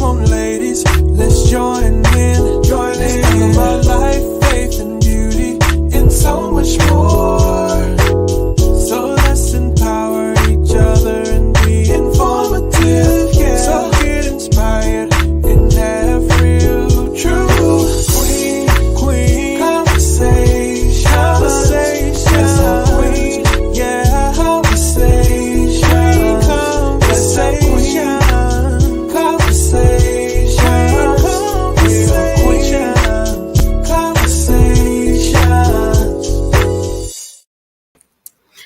on, ladies, let's join in. Let's talk about life, faith, and beauty, and so much more. So let's empower each other and be informative. Yeah. So get inspired and have real, true queen conversation. That's our queen, yeah, conversation.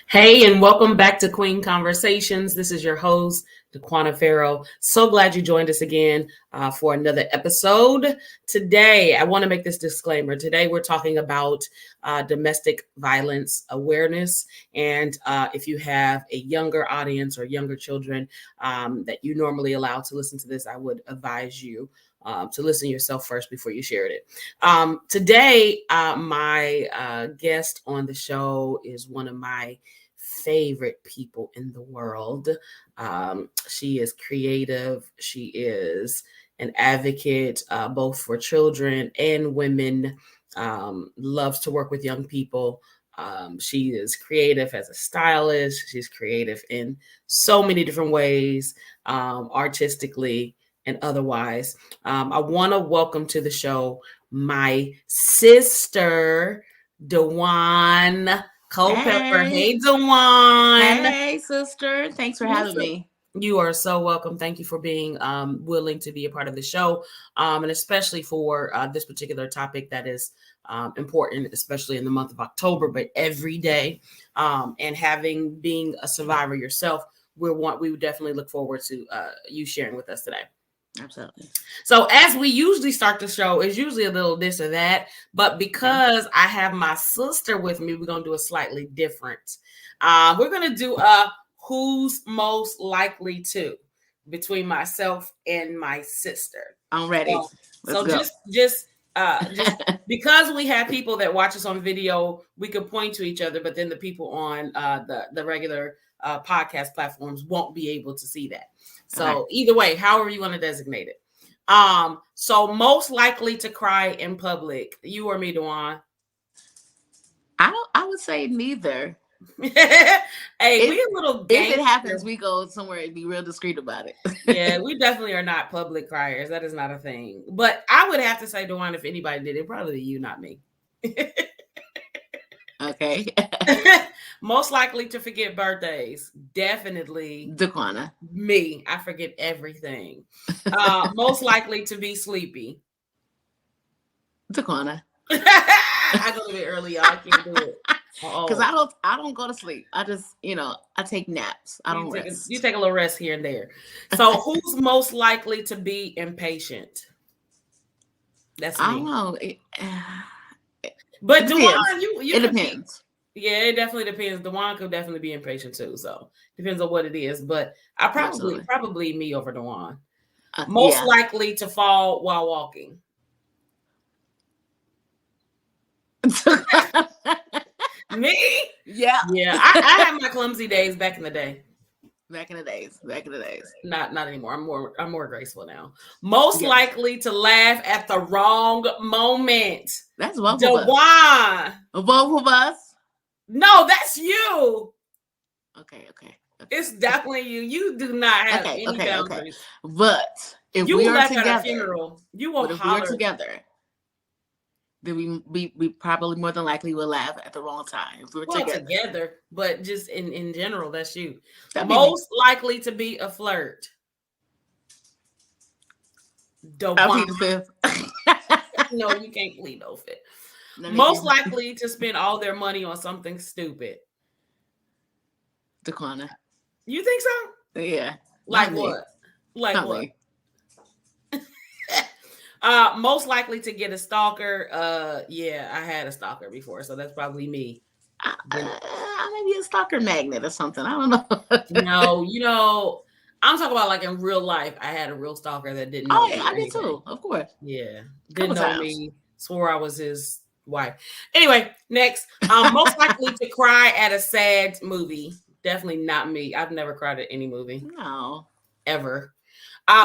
Hey, and welcome back to Queen Conversations. This is your host, Dawan Farrow. So glad you joined us again for another episode. Today, I want to make this disclaimer. Today, we're talking about domestic violence awareness. And if you have a younger audience or younger children that you normally allow to listen to this, I would advise you to listen yourself first before you shared it. Today, my guest on the show is one of my favorite people in the world. She is creative. She is an advocate, both for children and women, loves to work with young people. She is creative as a stylist. She's creative in so many different ways, artistically and otherwise. I want to welcome to the show my sister, Dawan Culpepper. Hey, Dawan. Hey, sister. Thanks for having me. You are so welcome. Thank you for being willing to be a part of the show, and especially for this particular topic that is important, especially in the month of October, but every day. And being a survivor yourself, we would definitely look forward to you sharing with us today. Absolutely. So as we usually start the show, it's usually a little this or that, but because I have my sister with me, we're going to do a slightly different. We're going to do a who's most likely to between myself and my sister. I'm ready. So just because we have people that watch us on video, we can point to each other, but then the people on the regular podcast platforms won't be able to see that. So Either way, however you want to designate it. So most likely to cry in public, you or me, Dawan? I would say neither. Hey, we a little gangster. If it happens, we go somewhere and be real discreet about it. Yeah, we definitely are not public criers. That is not a thing. But I would have to say, Dawan, if anybody did it, probably you, not me. Okay. Most likely to forget birthdays, definitely Daquana. Me. I forget everything. Most likely to be sleepy, Daquana. I go to bed early, y'all. I can't do it because I don't go to sleep. I just I take naps. I don't rest. You take a little rest here and there. So who's most likely to be impatient? That's me. I don't know. But Dawan, you it depends. Yeah, it definitely depends. Dawan could definitely be impatient too. So depends on what it is. But I probably me over Dawan. Most likely to fall while walking. Me? Yeah. Yeah. I had my clumsy days back in the day. Back in the days. Not anymore. I'm more graceful now. Most likely to laugh at the wrong moment. That's both Dawan. Both of us? No, that's you. Okay. It's definitely you. You do not have any boundaries. But if you we are left together, at a funeral, you won't holler. If we're together, then we probably more than likely will laugh at the wrong time. If we're together, but just in general, that's you. Most likely to be a flirt. I'll plead the fifth. No, you can't plead no fifth. Most likely to spend all their money on something stupid. Daquana. You think so? Yeah. Like what? Like Not what? Most likely to get a stalker. Yeah, I had a stalker before, so that's probably me. Maybe a stalker magnet or something. I don't know. No, I'm talking about like in real life. I had a real stalker that didn't know. Oh, yeah, I did too. Of course. Yeah, didn't know me. Swore I was his wife. Anyway, next. Most likely to cry at a sad movie. Definitely not me. I've never cried at any movie. No. Ever.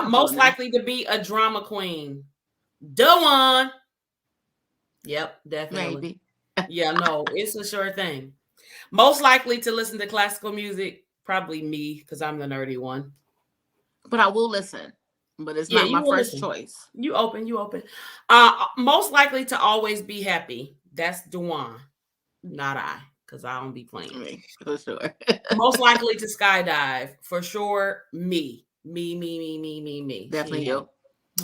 Most likely to be a drama queen. Dawan. Yep, definitely. Maybe. Yeah, no, it's a sure thing. Most likely to listen to classical music, probably me, because I'm the nerdy one. But I will listen. But it's Yeah, not you my will first listen. choice. You open. Most likely to always be happy. That's Dawan, not I, because I don't be playing. Me, for sure. Most likely to skydive, for sure, me. Me. Definitely you.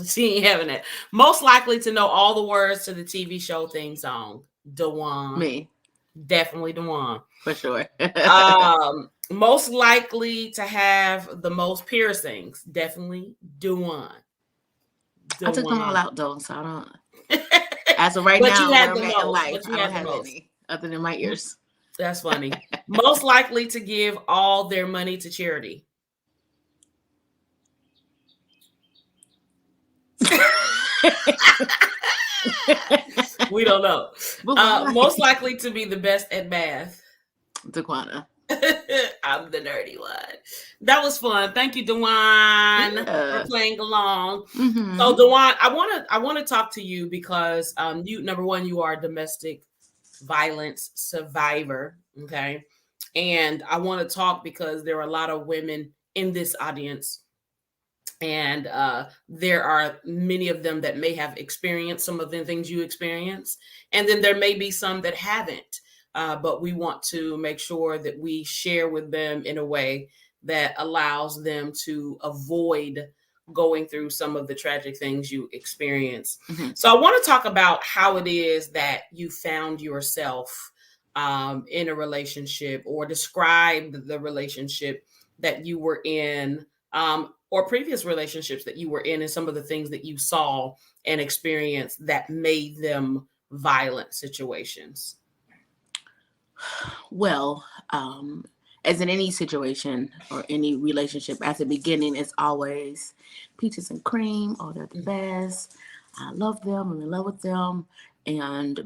She ain't having it. Most likely to know all the words to the TV show theme song. Dawan. Me. Definitely Dawan. For sure. Most likely to have the most piercings. Definitely Dawan. I took them all out though, so I don't. As of right But now, you had where the I'm at in most. life, But you I don't had the have most. any other than my ears. That's funny. Most likely to give all their money to charity. We don't know. Most likely to be the best at math. Daquana. I'm the nerdy one. That was fun. Thank you, Dawan, for playing along. Mm-hmm. So, Dawan, I want to talk to you because you, number one, you are a domestic violence survivor. Okay. And I want to talk because there are a lot of women in this audience. And there are many of them that may have experienced some of the things you experience. And then there may be some that haven't. But we want to make sure that we share with them in a way that allows them to avoid going through some of the tragic things you experience. Mm-hmm. So I want to talk about how it is that you found yourself in a relationship, or describe the relationship that you were in, or previous relationships that you were in, and some of the things that you saw and experienced that made them violent situations. Well, as in any situation or any relationship, at the beginning, it's always peaches and cream. Oh, they're the best. I love them. I'm in love with them.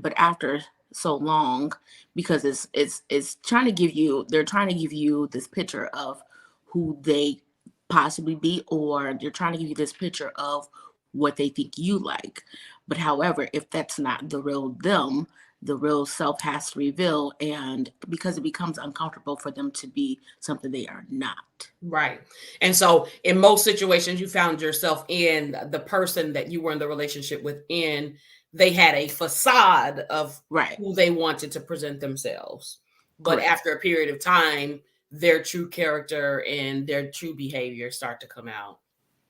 But after so long, because it's trying to give you, they're trying to give you this picture of who they possibly be, or they're trying to give you this picture of what they think you like. But however, if that's not the real them, the real self has to reveal, and because it becomes uncomfortable for them to be something they are not. Right. And so in most situations, you found yourself in the person that you were in the relationship with, they had a facade of who they wanted to present themselves. But after a period of time, their true character and their true behavior start to come out.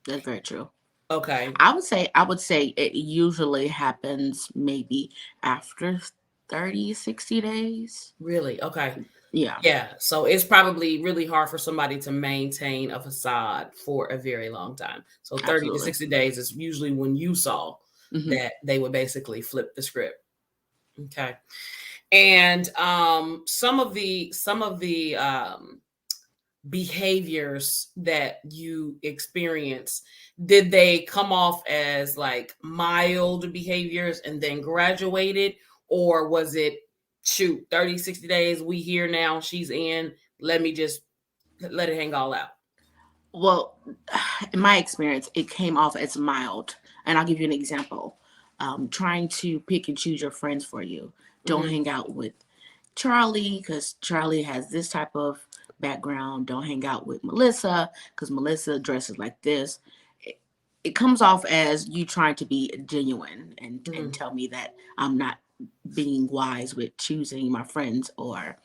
That's very true. Okay. I would say it usually happens maybe after 30, 60 days. Really? Okay. Yeah. Yeah. So it's probably really hard for somebody to maintain a facade for a very long time. So 30 to 60 days is usually when you saw that they would basically flip the script. Okay. And some of the behaviors that you experience, did they come off as like mild behaviors and then graduated, or was it 30, 60 days, we here now, she's in, let me just let it hang all out? Well, in my experience, it came off as mild. And I'll give you an example. Trying to pick and choose your friends for you. Don't hang out with Charlie because Charlie has this type of background. Don't hang out with Melissa because Melissa dresses like this. It comes off as you trying to be genuine and tell me that I'm not being wise with choosing my friends, or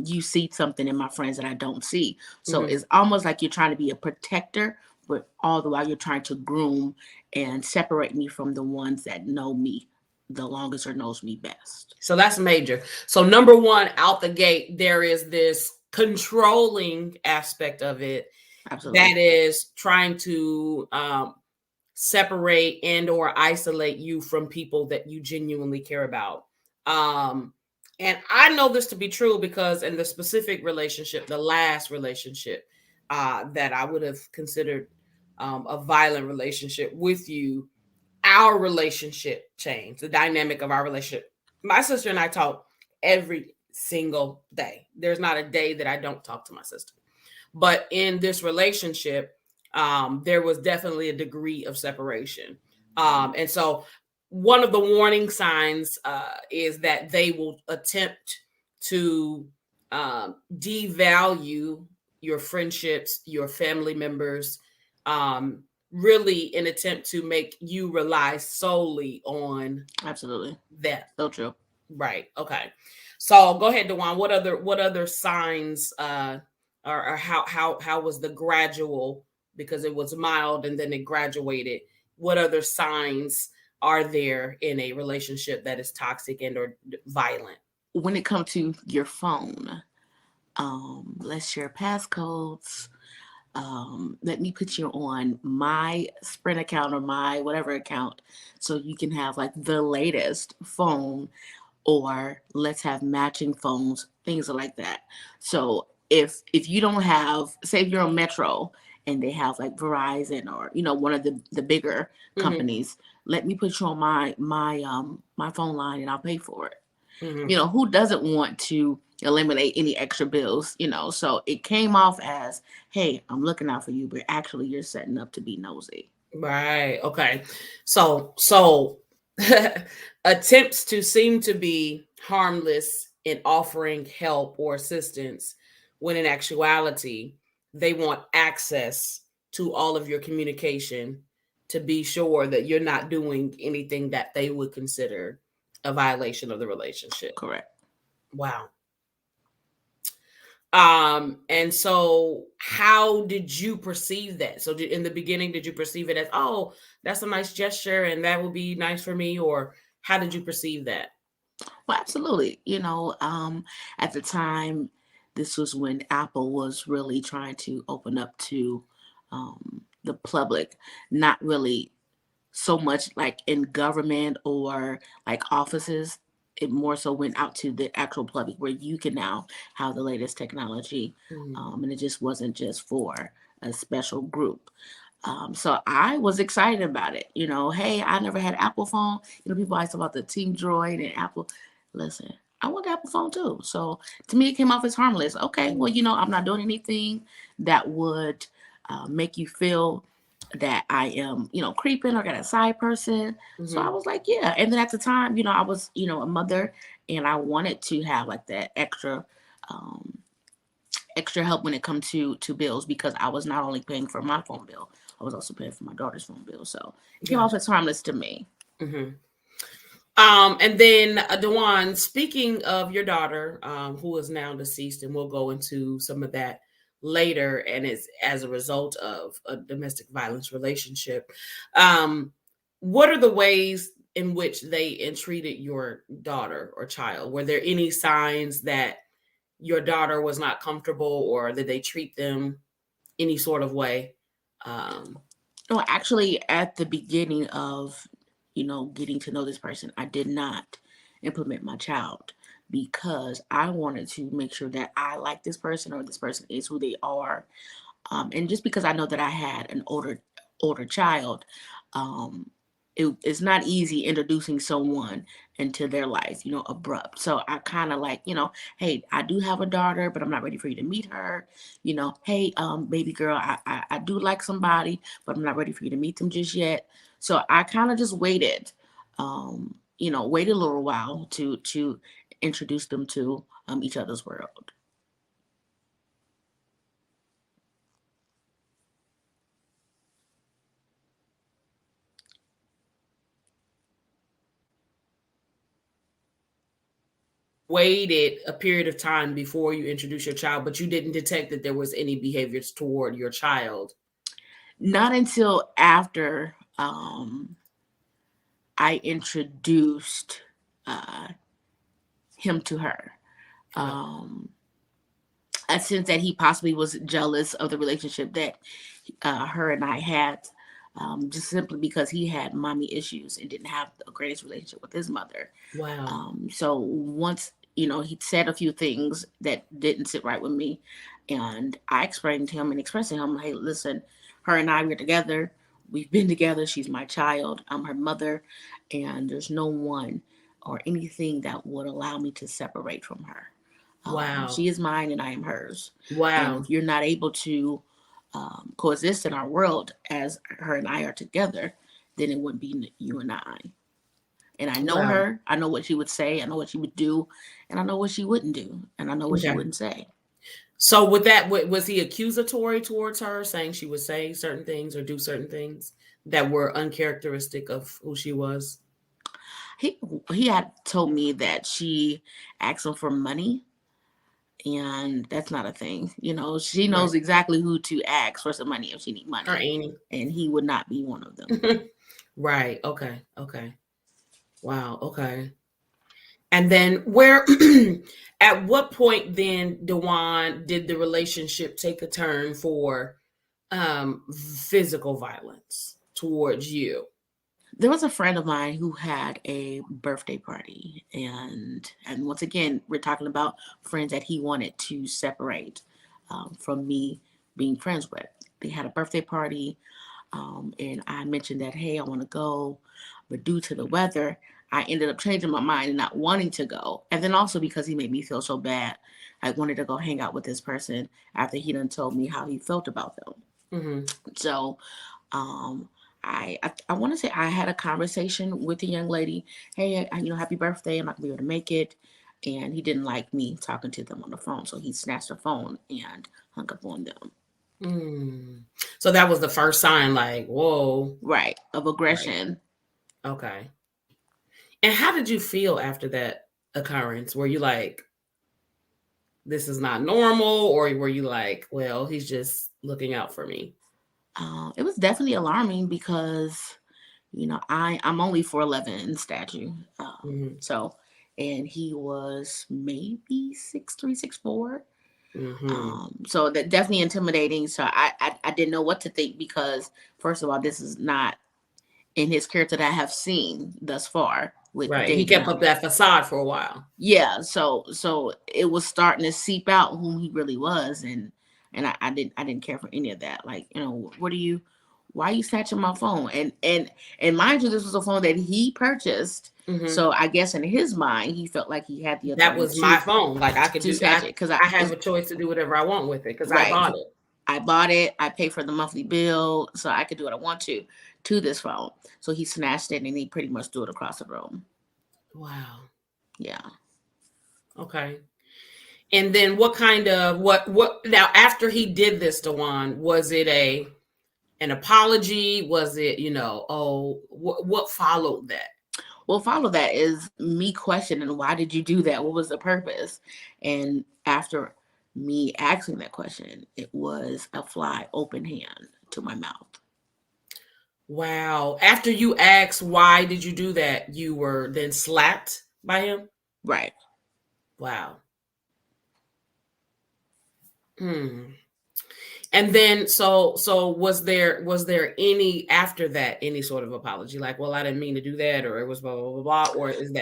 you see something in my friends that I don't see. So it's almost like you're trying to be a protector, but all the while you're trying to groom and separate me from the ones that know me the longest or knows me best. So that's major. So number one, out the gate, there is this controlling aspect of it. Absolutely. That is trying to separate and or isolate you from people that you genuinely care about. And I know this to be true because in the specific relationship, the last relationship that I would have considered a violent relationship with you, our relationship changed. The dynamic of our relationship. My sister and I talk every single day. There's not a day that I don't talk to my sister. But in this relationship, there was definitely a degree of separation. And so one of the warning signs is that they will attempt to devalue your friendships, your family members, really in attempt to make you rely solely on Absolutely. that. So true. Right. Okay. So go ahead, Dawan. What other signs or how was the gradual, because it was mild and then it graduated? What other signs are there in a relationship that is toxic and or violent? When it comes to your phone, let's share passcodes. Let me put you on my Sprint account or my whatever account so you can have like the latest phone, or let's have matching phones, things like that. So if you don't have, say if you're on Metro and they have like Verizon or one of the bigger Mm-hmm. companies, let me put you on my phone line and I'll pay for it. Mm-hmm. Who doesn't want to eliminate any extra bills? So it came off as, hey, I'm looking out for you, but actually you're setting up to be nosy. Right. Okay. So attempts to seem to be harmless in offering help or assistance, when in actuality they want access to all of your communication to be sure that you're not doing anything that they would consider a violation of the relationship. Correct. Wow. And so how did you perceive that? So in the beginning, did you perceive it as, oh, that's a nice gesture and that would be nice for me? Or how did you perceive that? Well, absolutely. At the time, this was when Apple was really trying to open up to the public, not really so much like in government or like offices. It more so went out to the actual public where you can now have the latest technology. Mhm. And it just wasn't just for a special group. So I was excited about it. Hey, I never had Apple phone. People always talk about the Team Droid and Apple. Listen, I want the Apple phone too. So to me, it came off as harmless. Okay, well, I'm not doing anything that would make you feel that I am, creeping or got a side person. So I Mhm. was like, yeah. And then at the time, I was, a mother, and I wanted to have like that um, extra help when it comes to bills, because I was not only paying for my phone bill, I was also paying for my daughter's phone bill. So it came off Gotcha. as harmless to me. Mhm. And then Dewan, speaking of your daughter, who is now deceased, and we'll go into some of that later, and is as a result of a domestic violence relationship. Um, what are the ways in which they entreated your daughter or child? Were there any signs that your daughter was not comfortable, or did they treat them any sort of way? Um, No, actually, at the beginning of, getting to know this person, I did not implement my child because I wanted to make sure that I like this person, or this person is who they are. And just because I know that I had an older child, um, it's not easy introducing someone into their life, abrupt. So I kind of like, hey, I do have a daughter, but I'm not ready for you to meet her. Hey, baby girl, I do like somebody, but I'm not ready for you to meet them just yet. So I kind of just waited, waited a little while to introduce them to each other's world. waited a period of time before you introduce your child, but you didn't detect that there was any behaviors toward your child. Not until after I introduced uh, him to her. Okay. Um, I sensed that he possibly was jealous of the relationship that her and I had, just simply because he had mommy issues and didn't have the greatest relationship with his mother. Wow. So once, he said a few things that didn't sit right with me, and I explained to him and expressed to him, hey, listen, her and I, we're together. We've been together. She's my child. I'm her mother, and there's no one or anything that would allow me to separate from her. Wow. She is mine and I am hers. And Wow. if you're not able to coexist in our world as her and I are together, then it wouldn't be you and I. And I know Wow. her. I know what she would say. I know what she would do, and I know what she wouldn't do, and I know what she Okay. wouldn't say. So with that, was he accusatory towards her, saying she would say certain things or do certain things that were uncharacteristic of who she was? He he had told me that she asked him for money, and that's not a thing. She Right. knows exactly who to ask for some money if she need Or money, Amy. and he would not be one of them. Right. Okay. Okay. Wow. Okay. And then at what point then, Dawan, did the relationship take a turn for physical violence towards you? There was a friend of mine who had a birthday party, and once again, we're talking about friends that he wanted to separate from me being friends with. They had a birthday party, and I mentioned that, hey, I want to go, but due to the weather, I ended up changing my mind and not wanting to go. And then also because he made me feel so bad, I wanted to go hang out with this person after he done told me how he felt about them. Mm-hmm. So um, I want to say I had a conversation with the young lady. Hey, happy birthday. I'm not gonna be able to make it. And he didn't like me talking to them on the phone, so he snatched the phone and hung up on them. Mm. So that was the first sign, like, whoa. Right, of Right. aggression. Okay. And how did you feel after that occurrence? Were you like, this is not normal? Or were you like, well, he's just looking out for me? It was definitely alarming because I'm only 4'11" in stature, Mm-hmm. so and he was maybe 6'3", 6'4". Mm-hmm. So that definitely intimidating. So I didn't know what to think because first of all, this is not in his character that I have seen thus far with Right. He dating kept up him. that facade for a while. Yeah, so it was starting to seep out whom he really was, and I didn't care for any of that. Like, what are you? Why are you snatching my phone? And mind you, this was a phone that he purchased. Mm-hmm. So I guess in his mind, he felt like he had the That authority was my to phone. Like I could to do, snatch it because I have a choice to do whatever I want with it because I right. bought it. I bought it. I paid for the monthly bill, so I could do what I want to this phone. So he snatched it and he pretty much threw it across the room. Wow. Yeah. Okay. And then what now after he did this, Dawan, was it an apology? Was it, what followed that? Well, follow that is me questioning why did you do that? What was the purpose? And after me asking that question, it was a fly open hand to my mouth. Wow. After you asked why did you do that, you were then slapped by him? Right. Wow. Hmm. And then so was there any after that any sort of apology? Like, well, I didn't mean to do that, or it was blah blah blah blah, or is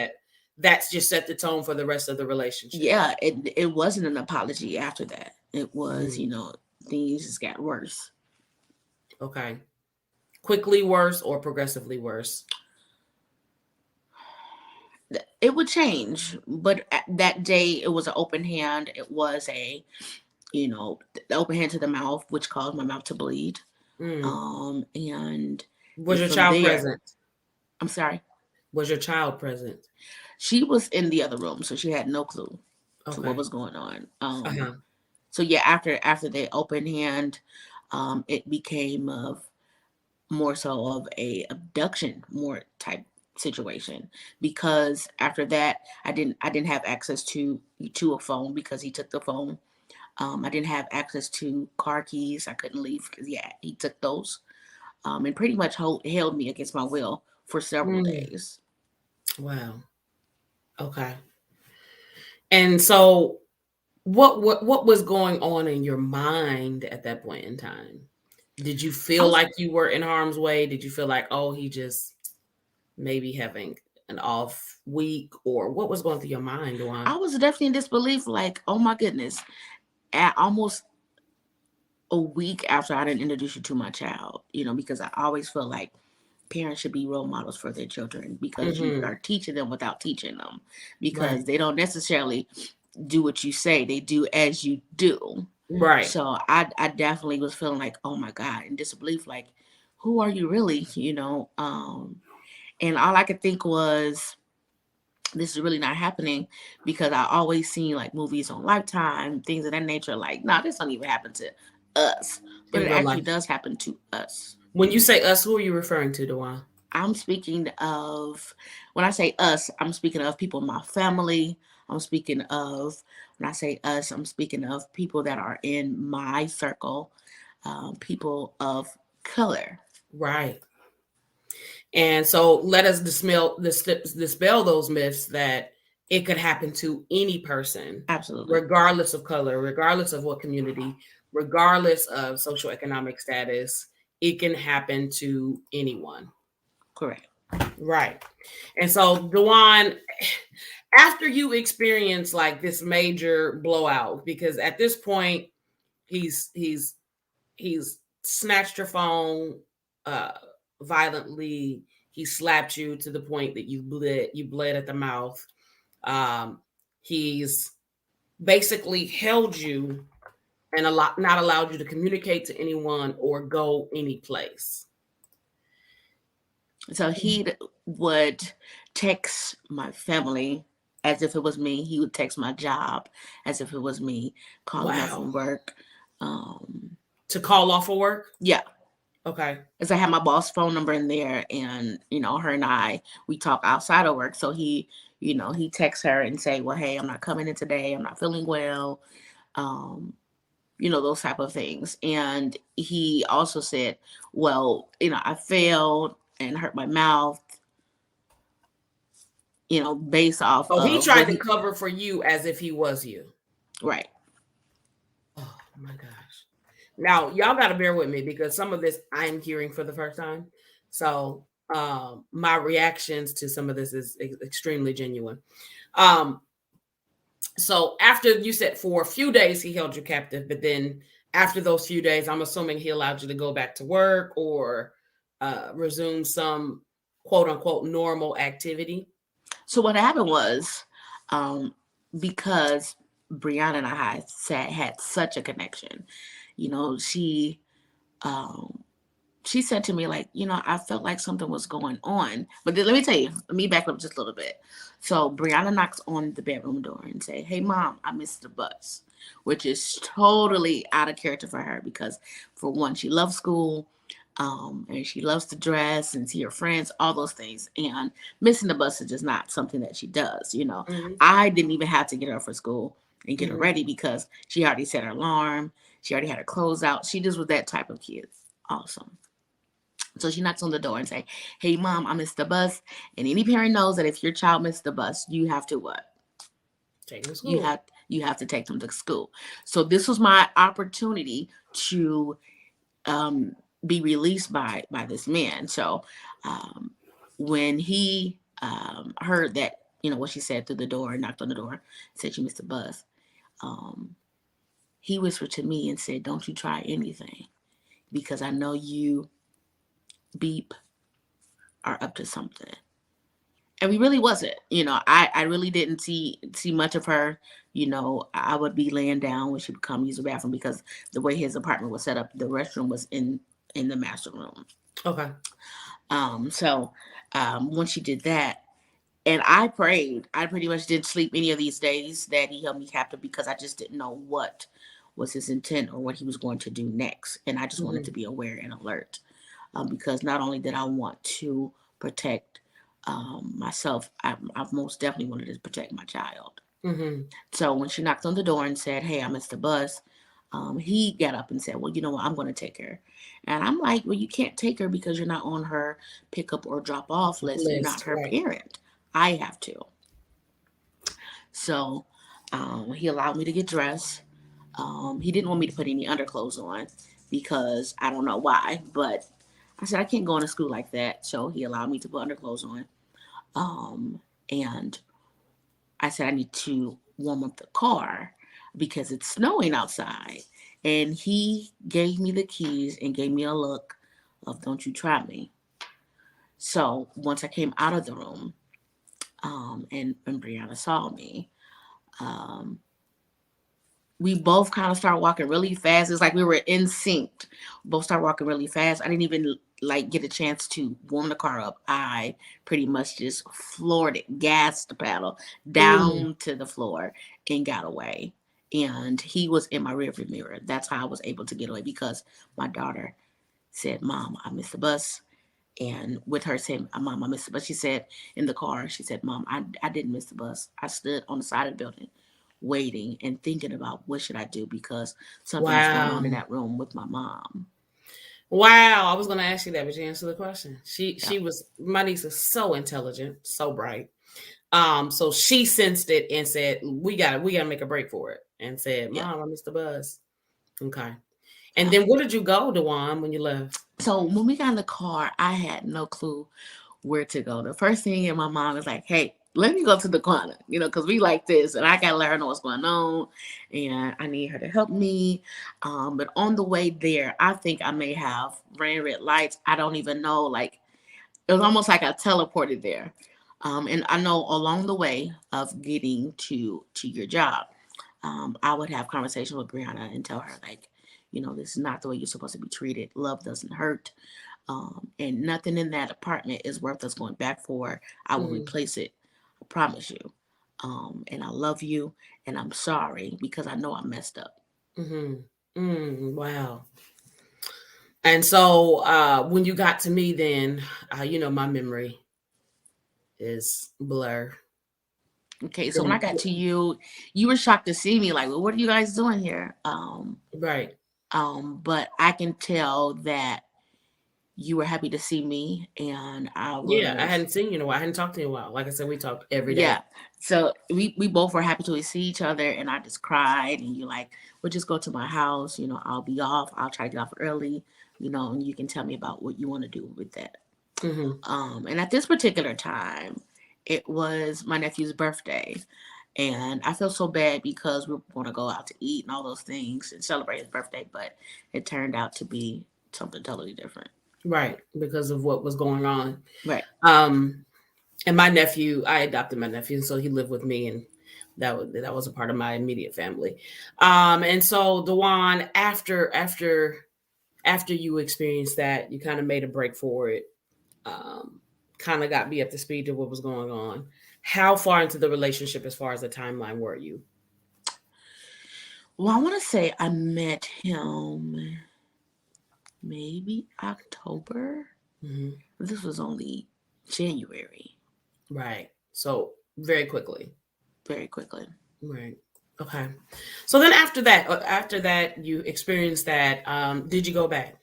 that's just set the tone for the rest of the relationship? Yeah, it wasn't an apology after that. It was, Mm, things just got worse. okay. Quickly worse or progressively worse? It would change, but that day it was an open hand. It was the open hand to the mouth, which caused my mouth to bleed. Mm. And Was your from child there, present? I'm sorry, Was your child present? she was in the other room, so she had no clue to what Okay. was going on. Uh-huh. So yeah, after the open hand, it became of more so of a abduction more type situation because after that I didn't have access to a phone because he took the phone. I didn't have access to car keys. I couldn't leave because yeah, he took those, and pretty much held me against my will for several Mm. days. Wow. Okay. And so what was going on in your mind at that point in time? Did you I feel was like you were in harm's way? Did you feel like, oh, he just maybe having an off week, or what was going through your mind, Duan? I was definitely in disbelief, like, oh my goodness, at almost a week after I didn't introduce you to my child, because I always feel like parents should be role models for their children because you Mm-hmm. are teaching them without teaching them Right. because they don't necessarily do what you say, they do as you do. Right. So I definitely was feeling like, oh my God, in disbelief, like, who are you really? And all I could think was, this is really not happening, because I always seen like movies on Lifetime, things of that nature. Like, no, this don't even happen to us, but In it real actually life. does happen to us. When you say us, who are you referring to, Dawan? I'm speaking of, when I say us, I'm speaking of people in my family. I'm speaking of, when I say us, I'm speaking of people that are in my circle, people of color. Right. And so let us dispel those myths that it could happen to any person, Absolutely. regardless of color, regardless of what community, regardless of socioeconomic status. It can happen to anyone. Correct. Right. And so, Dewan, after you experience like this major blowout, because at this point he's snatched your phone uh violently, he slapped you to the point that you bled at the mouth. um he's basically held you and not allowed you to communicate to anyone or go any place. So he would text my family as if it was me. He would text my job as if it was me, calling off Wow. from work. Um, To call off of work? yeah, Okay. as I had my boss phone number in there, and her and we talk outside of work. So he texts her and say, well, hey, I'm not coming in today, I'm not feeling well, um those type of things. And he also said, well, I failed and hurt my mouth, based off Oh, he of tried what to he. cover for you as if he was you. Right. Oh my gosh. Now, y'all got to bear with me because some of this I'm hearing for the first time. So, my reactions to some of this is extremely genuine. Um, so after you said for a few days he held you captive, but then after those few days, I'm assuming he allowed you to go back to work or resume some quote unquote normal activity. So what happened was, because Brianna and I had such a connection, she um, she said to me, like, I felt like something was going on. But then, let me tell you, let me back up just a little bit. So Brianna knocks on the bedroom door and say, hey, Mom, I missed the bus, which is totally out of character for her because, for one, she loves school, and she loves to dress and see her friends, all those things. And missing the bus is just not something that she does. Mm-hmm. I didn't even have to get her for school and get her Mm-hmm. ready because she already set her alarm. She already had her clothes out. She just was that type of kid. Awesome. So she knocks on the door and say, hey, Mom, I missed the bus. And any parent knows that if your child missed the bus, you have to what? Take him to You school. have to take them to school. So this was my opportunity to um, be released by this man. So um, when he heard that, what she said through the door, knocked on the door, said she missed the bus, um, he whispered to me and said, don't you try anything because I know you beep are up to something. And we really wasn't. I really didn't see much of her. I would be laying down when she would come use the bathroom because the way his apartment was set up, the restroom was in the master room. Okay. So once she did that, and I prayed, I pretty much didn't sleep any of these days that he held me captive because I just didn't know what was his intent or what he was going to do next, and I just wanted Mm-hmm. to be aware and alert, because not only did I want to protect myself, I most definitely wanted to protect my child. Mm-hmm. So when she knocked on the door and said, hey, I missed the bus, he got up and said, well, you know what, I'm going to take her. And I'm like, well, you can't take her because you're not on her pick up or drop off list. You're not List, her right. parent. I have to. So he allowed me to get dressed. He didn't want me to put any underclothes on because I don't know why, but I said I can't go into school like that. So he allowed me to put underclothes on. And I said I need to warm up the car because it's snowing outside. And he gave me the keys and gave me a look of don't you try me. So once I came out of the room, and Brianna saw me, we both kind of started walking really fast. It's like we were in sync. Both started walking really fast. I didn't even like get a chance to warm the car up. I pretty much just floored it, gassed the pedal Mm. down to the floor and got away. And he was in my rearview mirror. That's how I was able to get away because my daughter said, "Mom, I missed the bus." And with her saying, "Mom, I missed the bus," she said in the car, she said, "Mom, I didn't miss the bus. I stood on the side of the building waiting and thinking about what should I do because something was going on in Wow. that room with my mom." Wow. I was going to ask you that, but you answered the question. Yeah. She was, my niece is so intelligent, so bright. So she sensed it and said, we gotta make a break for it. And said, Yeah. Mom, I missed the bus. Okay. And then where did you go, Dawan, when you left? So when we got in the car, I had no clue where to go. The first thing in my mind was like, "Hey, let me go to the corner," because we like this, and I gotta let her know what's going on, and I need her to help me. But on the way there, I think I may have ran red lights. I don't even know. Like it was almost like I teleported there. And I know along the way of getting to your job, I would have conversations with Brianna and tell her like, this is not the way you're supposed to be treated. Love doesn't hurt. And nothing in that apartment is worth us going back for. I will Mm, replace it. I promise you. And I love you, and I'm sorry because I know I messed up. mm-hmm. Wow. And so when you got to me, then my memory is blur. Okay, so when I Then got to you, you were shocked to see me. Like, well, what are you guys doing here? right. But I can tell that you were happy to see me, and I Yeah, I was. hadn't seen you in a while. I hadn't talked to you in a while. Like I said, we talked every day. Yeah. So we both were happy to see each other, and I just cried, and you're like, "We'll just go to my house. I'll be off. I'll try to get off early. And you can tell me about what you want to do with that." Mm-hmm. And at this particular time, it was my nephew's birthday, and I feel so bad because we were going to go out to eat and all those things and celebrate his birthday, but it turned out to be something totally different. Right, because of what was going on. Right. Um, and my nephew, I adopted my nephew, so he lived with me, and that was a part of my immediate family. And so Dewan, after you experienced that, you kind of made a break for it. Um, kind of got me up to speed to what was going on. How far into the relationship, as far as the timeline, were you? Well, I want to say I met him maybe October. Hmm. This was only January, Right. So very quickly. very quickly. Right. Okay. So then after that, you experienced that. Did you go back?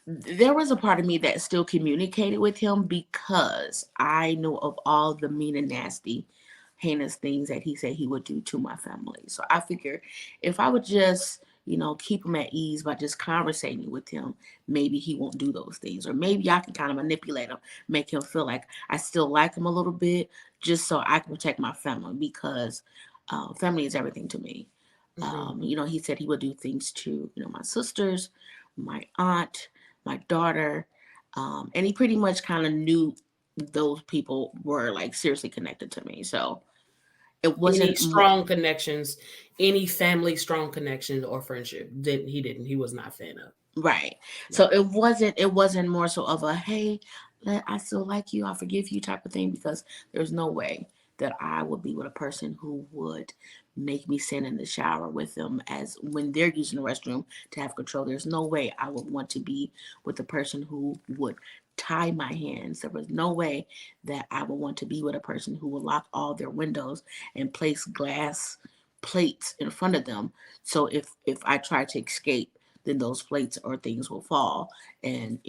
There was a part of me that still communicated with him because I knew of all the mean and nasty, heinous things that he said he would do to my family. So I figured if I would just, keep him at ease by just conversating with him, maybe he won't do those things. Or maybe I can kind of manipulate him, make him feel like I still like him a little bit, just so I can protect my family because family is everything to me. Hmm. He said he would do things to, my sisters, my aunt, my daughter, and he pretty much kind of knew those people were like seriously connected to me. So it Any wasn't more strong connections, any family strong connections or friendship? He was not a fan of. right. Yeah. So it wasn't more so of a hey, I still like you, I forgive you type of thing because there's no way that I would be with a person who would make me sit in the shower with them as when they're using the restroom to have control. There's no way I would want to be with a person who would tie my hands. There was no way that I would want to be with a person who would lock all their windows and place glass plates in front of them. So if I try to escape, then those plates or things will fall. And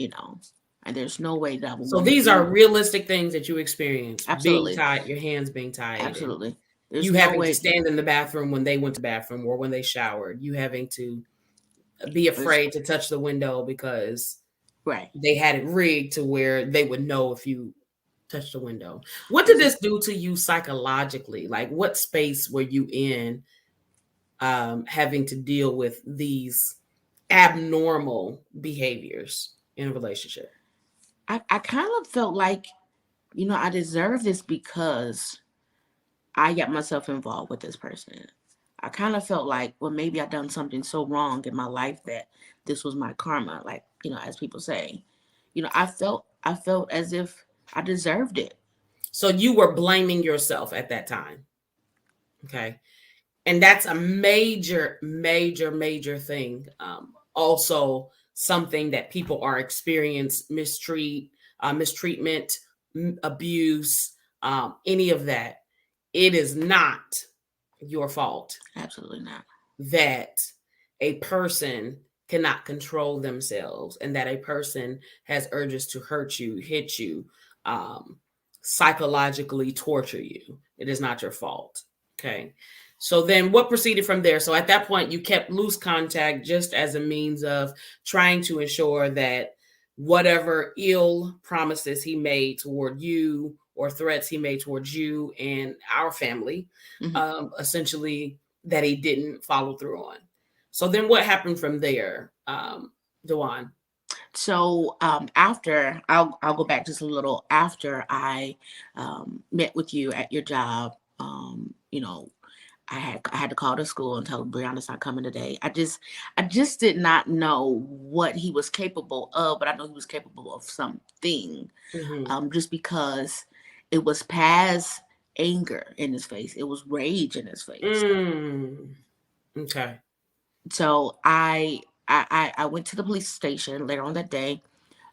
and there's no way that I would So want to these be are realistic things that you experience: being absolutely, tied, your hands being tied, and absolutely. There's you no having to way. stand in the bathroom when they went to the bathroom or when they showered, you having to be There's afraid to touch the window because right. they had it rigged to where they would know if you touched the window. What did There's this do to you psychologically? Like, what space were you in, having to deal with these abnormal behaviors in a relationship? I kind of felt like, I deserve this because I got myself involved with this person. I kind of felt like, well, maybe I done something so wrong in my life that this was my karma, like, as people say. I felt as if I deserved it. So you were blaming yourself at that time. Okay. And that's a major, major, major thing. Also, something that people are experiencing mistreatment, abuse, any of that. It is not your fault Absolutely not. that a person cannot control themselves and that a person has urges to hurt you, hit you, um, psychologically torture you. It is not your fault. Okay. So then what proceeded from there? So at that point, you kept loose contact just as a means of trying to ensure that whatever ill promises he made toward you or threats he made towards you and our family, essentially that he didn't follow through on. So then what happened from there, Dawan? So after I'll go back just a little after I met with you at your job. I had to call the school and tell Brianna's not coming today. I just did not know what he was capable of, but I know he was capable of something. Mm-hmm. Just because it was past anger in his face, it was rage in his face. Okay. So I went to the police station later on that day,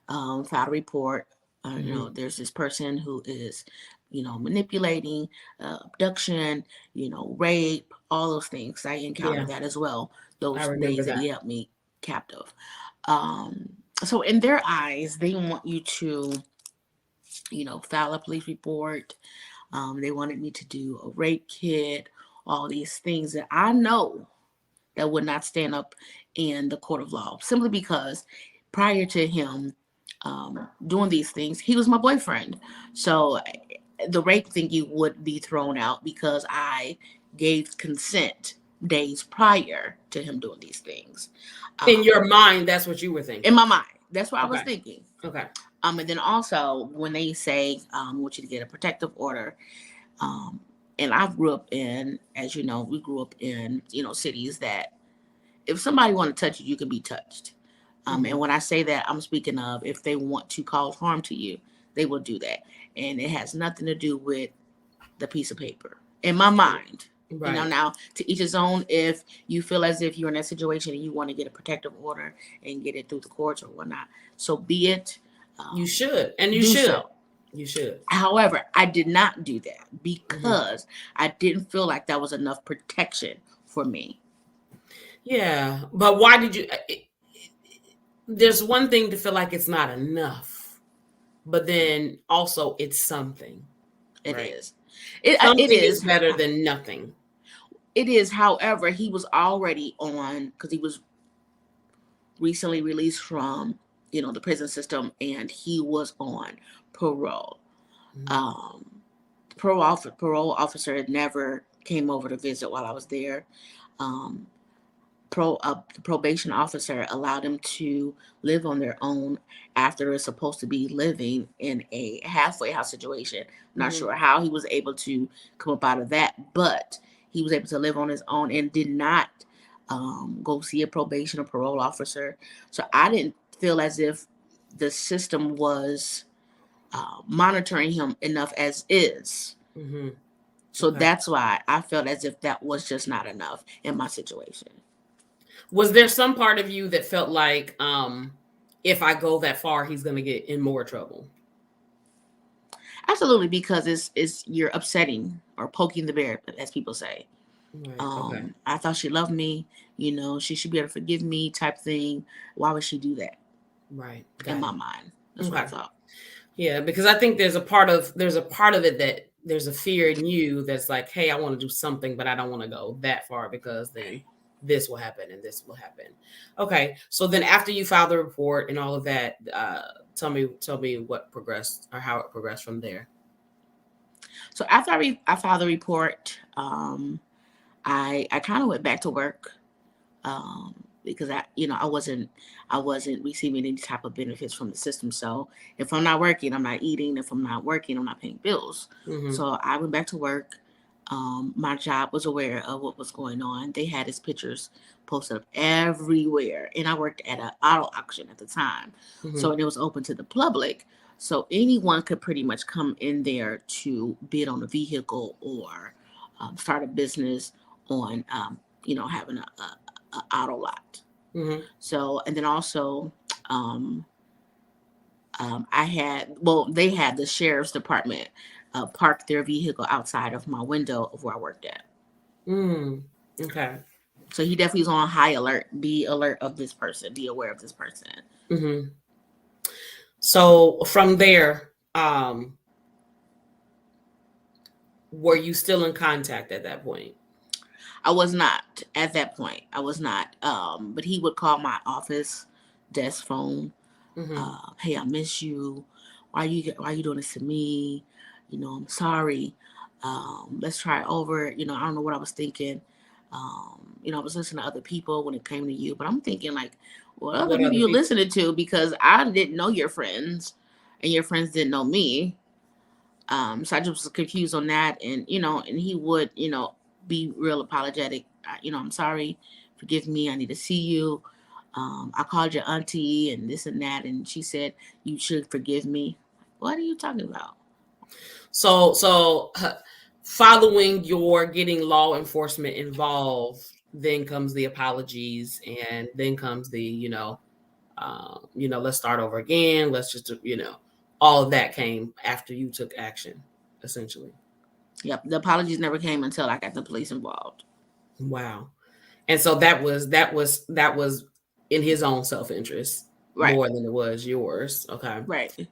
filed a report. There's this person who is, manipulating, abduction, rape, all those things. I Yeah, encountered that as well. I Those remember days that that. he held me captive. So in their eyes, they want you to, file a police report. They wanted me to do a rape kit, all these things that I know that would not stand up in the court of law, simply because prior to him doing these things, he was my boyfriend. So the rape thingy would be thrown out because I gave consent days prior to him doing these things. In your mind, that's what you were thinking. In my mind, that's what I was Okay. thinking. Okay. And then also when they say, we want you to get a protective order, and I grew up in, as you know, we grew up in, cities that if somebody want to touch you, you can be touched. And when I say that, I'm speaking of if they want to cause harm to you, they will do that. And it has nothing to do with the piece of paper. In my mind, Right. now to each his own. If you feel as if you're in that situation and you want to get a protective order and get it through the courts or whatnot, so be it. You should. And you do should. so. You should. However, I did not do that because I didn't feel like that was enough protection for me. Yeah. But why did you? There's one thing to feel like it's not enough, but then also it's something. It right? is. Something It is is. better than nothing. It is. However, he was already on, because he was recently released from, the prison system, and he was on parole. Um, parole officer never came over to visit while I was there. Um, the probation officer allowed him to live on their own after it's supposed to be living in a halfway house situation. Not sure how he was able to come up out of that, but he was able to live on his own and did not go see a probation or parole officer. So I didn't feel as if the system was monitoring him enough as is. So Okay. that's why I felt as if that was just not enough in my situation. Was there some part of you that felt like if I go that far, he's going to get in more trouble? Absolutely, because it's you're upsetting or poking the bear, as people say. Right. Okay. I thought she loved me, she should be able to forgive me, type thing. Why would she do that? Right. In Got my it. mind, that's what I thought. Yeah, because I think there's a part of it that there's a fear in you that's like, hey, I want to do something, but I don't want to go that far because then this will happen and this will happen. Okay, so then after you filed the report and all of that, tell me what progressed or how it progressed from there. So after I filed the report, I kind of went back to work, because I wasn't receiving any type of benefits from the system. So if I'm not working, I'm not eating. If I'm not working, I'm not paying bills. So I went back to work. My job was aware of what was going on. They had his pictures posted up everywhere. And I worked at an auto auction at the time. So it was open to the public. So anyone could pretty much come in there to bid on a vehicle or start a business on, having a auto lot. So, and then also, they had the sheriff's department park their vehicle outside of my window of where I worked at. Okay. So he definitely was on high alert. Be alert of this person. Be aware of this person. So from there, were you still in contact at that point? I was not at that point. I was not. But he would call my office desk phone. Hey, I miss you. Why are you doing this to me? I'm sorry. Let's try it over. I don't know what I was thinking. I was listening to other people when it came to you, but I'm thinking like, what other people you listening to? Because I didn't know your friends, and your friends didn't know me. So I just was confused on that, and and he would, be real apologetic. I'm sorry, forgive me. I need to see you. I called your auntie and this and that, and she said you should forgive me. What are you talking about? So following your getting law enforcement involved, then comes the apologies, and then comes the let's start over again. Let's just all of that came after you took action, essentially. Yep, the apologies never came until I got the police involved. Wow. And so that was in his own self-interest, right, more than it was yours. Okay. Right.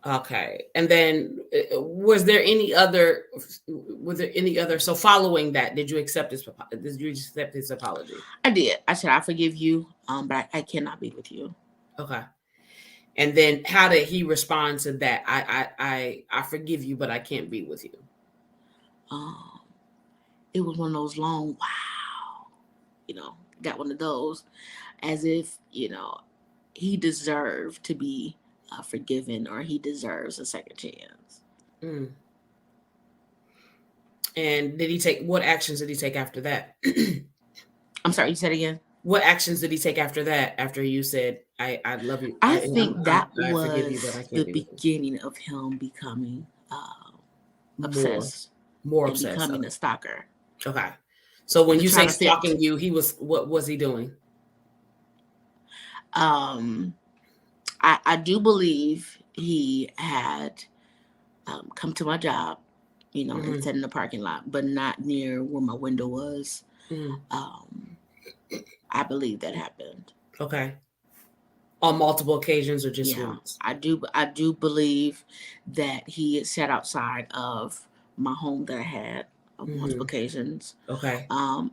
Okay. And then was there any other, so following that, did you accept his apology? I did. I said, I forgive you, but I cannot be with you. Okay. And then how did he respond to that? I forgive you, but I can't be with you. It was one of those long, wow, got one of those, as if, he deserved to be forgiven, or he deserves a second chance. And what actions did he take after that? I'm sorry, you said again? What actions did he take after that? After you said, I love you. I think that was forgive you, but I can't the be beginning of him becoming obsessed. More and obsessed. Becoming a stalker. Okay. So when you say stalking you, what was he doing? I do believe he had come to my job, and sat in the parking lot, but not near where my window was. I believe that happened. Okay. On multiple occasions, or just once? I do believe that he sat outside of my home that I had on multiple occasions. Okay. And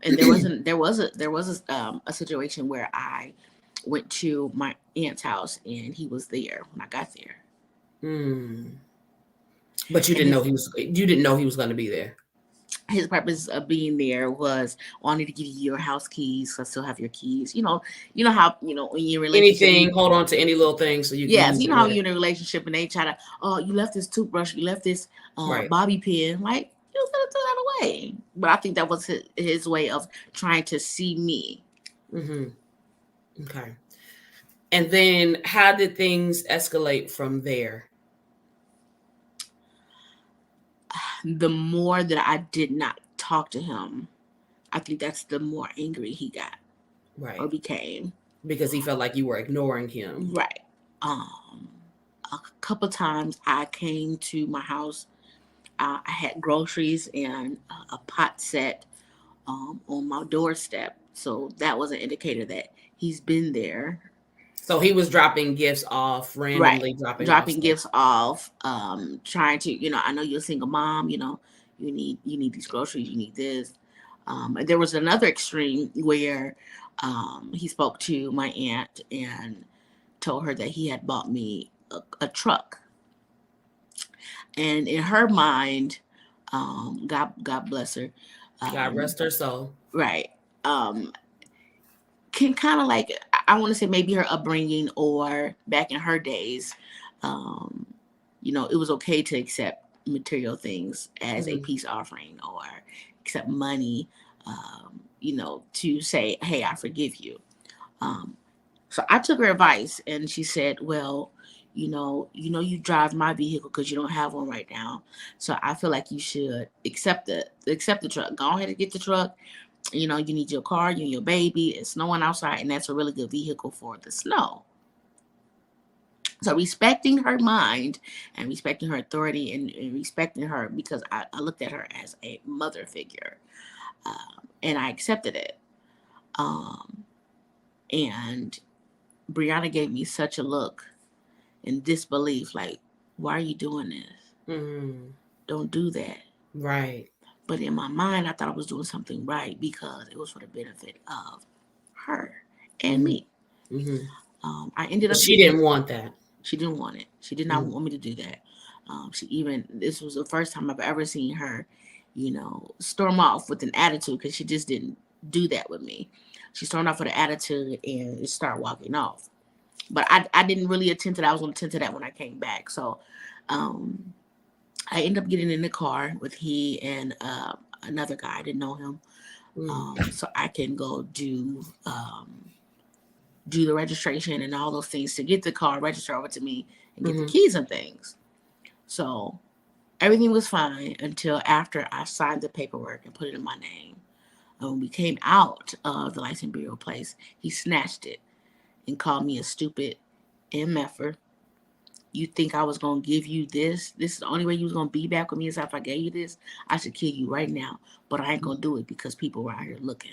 there was a situation where I went to my aunt's house, and he was there when I got there. But you didn't know he was going to be there. His purpose of being there was, I need to give you your house keys, so I still have your keys. You know how, when you're in a relationship, hold on to any little thing so you can. Yes, you know how you're in a relationship and they try to, you left this toothbrush, you left this bobby pin, like, you was gonna throw that away. But I think that was his way of trying to see me. Okay. And then how did things escalate from there? The more that I did not talk to him, I think that's the more angry he got. Right. Or became. Because he felt like you were ignoring him. Right. A couple times I came to my house. I had groceries and a pot set on my doorstep. So that was an indicator that he's been there. So he was dropping gifts off, randomly dropping gifts off, trying to, I know you're a single mom, you need these groceries, you need this. And there was another extreme where he spoke to my aunt and told her that he had bought me a truck. And in her mind, God bless her. God rest her soul. Right. Can kind of like, I want to say maybe her upbringing, or back in her days, it was okay to accept material things as a peace offering or accept money, to say, hey, I forgive you. So I took her advice, and she said, well, you drive my vehicle because you don't have one right now. So I feel like you should accept the truck. Go ahead and get the truck. You need your car, you and your baby. It's snowing outside, and that's a really good vehicle for the snow. So respecting her mind and respecting her authority and respecting her, because I looked at her as a mother figure, and I accepted it. And Brianna gave me such a look in disbelief, like, why are you doing this? Don't do that. Right. But in my mind, I thought I was doing something right because it was for the benefit of her and me. I ended up. She didn't want that. She didn't want it. She did not want me to do that. This was the first time I've ever seen her, storm off with an attitude, because she just didn't do that with me. She stormed off with an attitude and started walking off. But I didn't really attend to that. I was going to attend to that when I came back. So I ended up getting in the car with he and another guy. I didn't know him. So I can go do the registration and all those things to get the car registered over to me and get the keys and things. So everything was fine until after I signed the paperwork and put it in my name. And when we came out of the license bureau place, he snatched it and called me a stupid MFer. You think I was going to give you this? This is the only way you was going to be back with me, is if I gave you this. I should kill you right now. But I ain't going to do it because people were out here looking.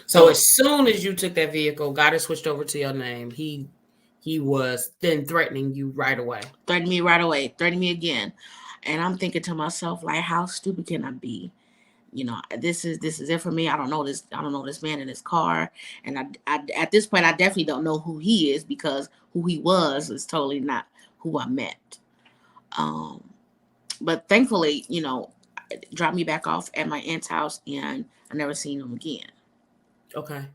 So as soon as you took that vehicle, got it switched over to your name, he was then threatening you right away. Threatening me right away. Threatening me again. And I'm thinking to myself, like, how stupid can I be? This is it for me. I don't know this man in his car. And I at this point, I definitely don't know who he is, because who he was is totally not who I met. But thankfully, dropped me back off at my aunt's house, and I never seen him again. Okay.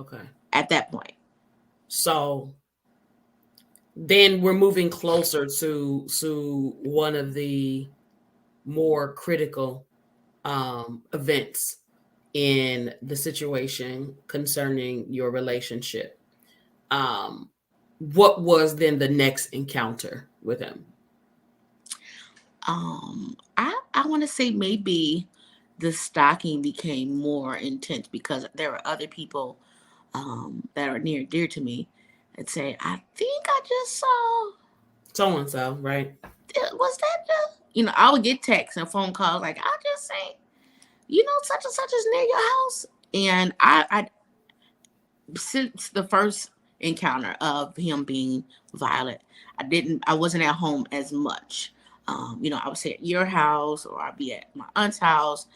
Okay. At that point. So then we're moving closer to one of the more critical events in the situation concerning your relationship. What was then the next encounter with him? I want to say maybe the stalking became more intense, because there were other people that are near and dear to me that say, I think I just saw so and so, right? Was that just, I would get texts and phone calls like, I just say, such and such is near your house. And I since the first encounter of him being violent, I wasn't at home as much. I would say at your house, or I'd be at my aunt's house,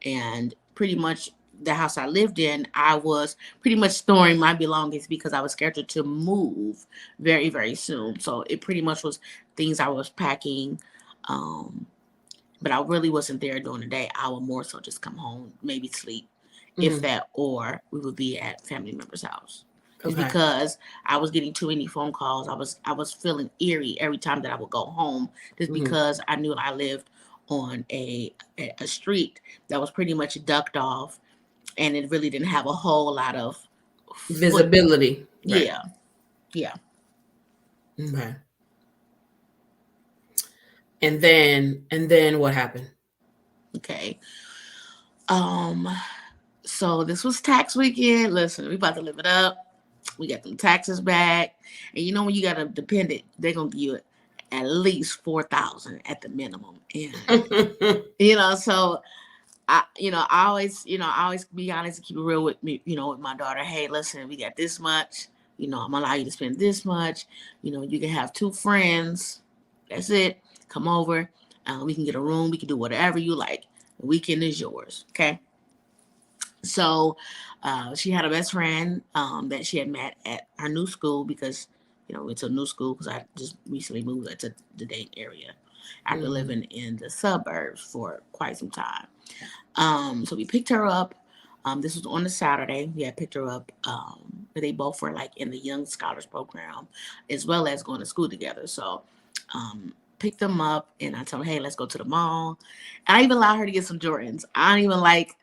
and pretty much the house I lived in, I was pretty much storing my belongings because I was scared to move very, very soon. So it pretty much was things I was packing. But I really wasn't there during the day. I would more so just come home, maybe sleep, if that, or we would be at family members' house. It's because I was getting too many phone calls. I was feeling eerie every time that I would go home, just because I knew I lived on a street that was pretty much ducked off, and it really didn't have a whole lot of visibility. Right. Yeah. Okay. And then what happened? Okay. So this was tax weekend. Listen, we about to live it up. We got them taxes back. And when you got a dependent, they're gonna give you at least $4,000 at the minimum. And so I always be honest and keep it real with me, with my daughter. Hey, listen, we got this much. I'm gonna allow you to spend this much. You can have 2 friends. That's it. Come over. We can get a room. We can do whatever you like. The weekend is yours. Okay. So she had a best friend that she had met at our new school, because, it's a new school because I just recently moved to the Dayton area after living in the suburbs for quite some time. So we picked her up. This was on a Saturday. We had picked her up. They both were like in the Young Scholars program, as well as going to school together. So picked them up and I told her, hey, let's go to the mall. And I even allowed her to get some Jordans. I don't even like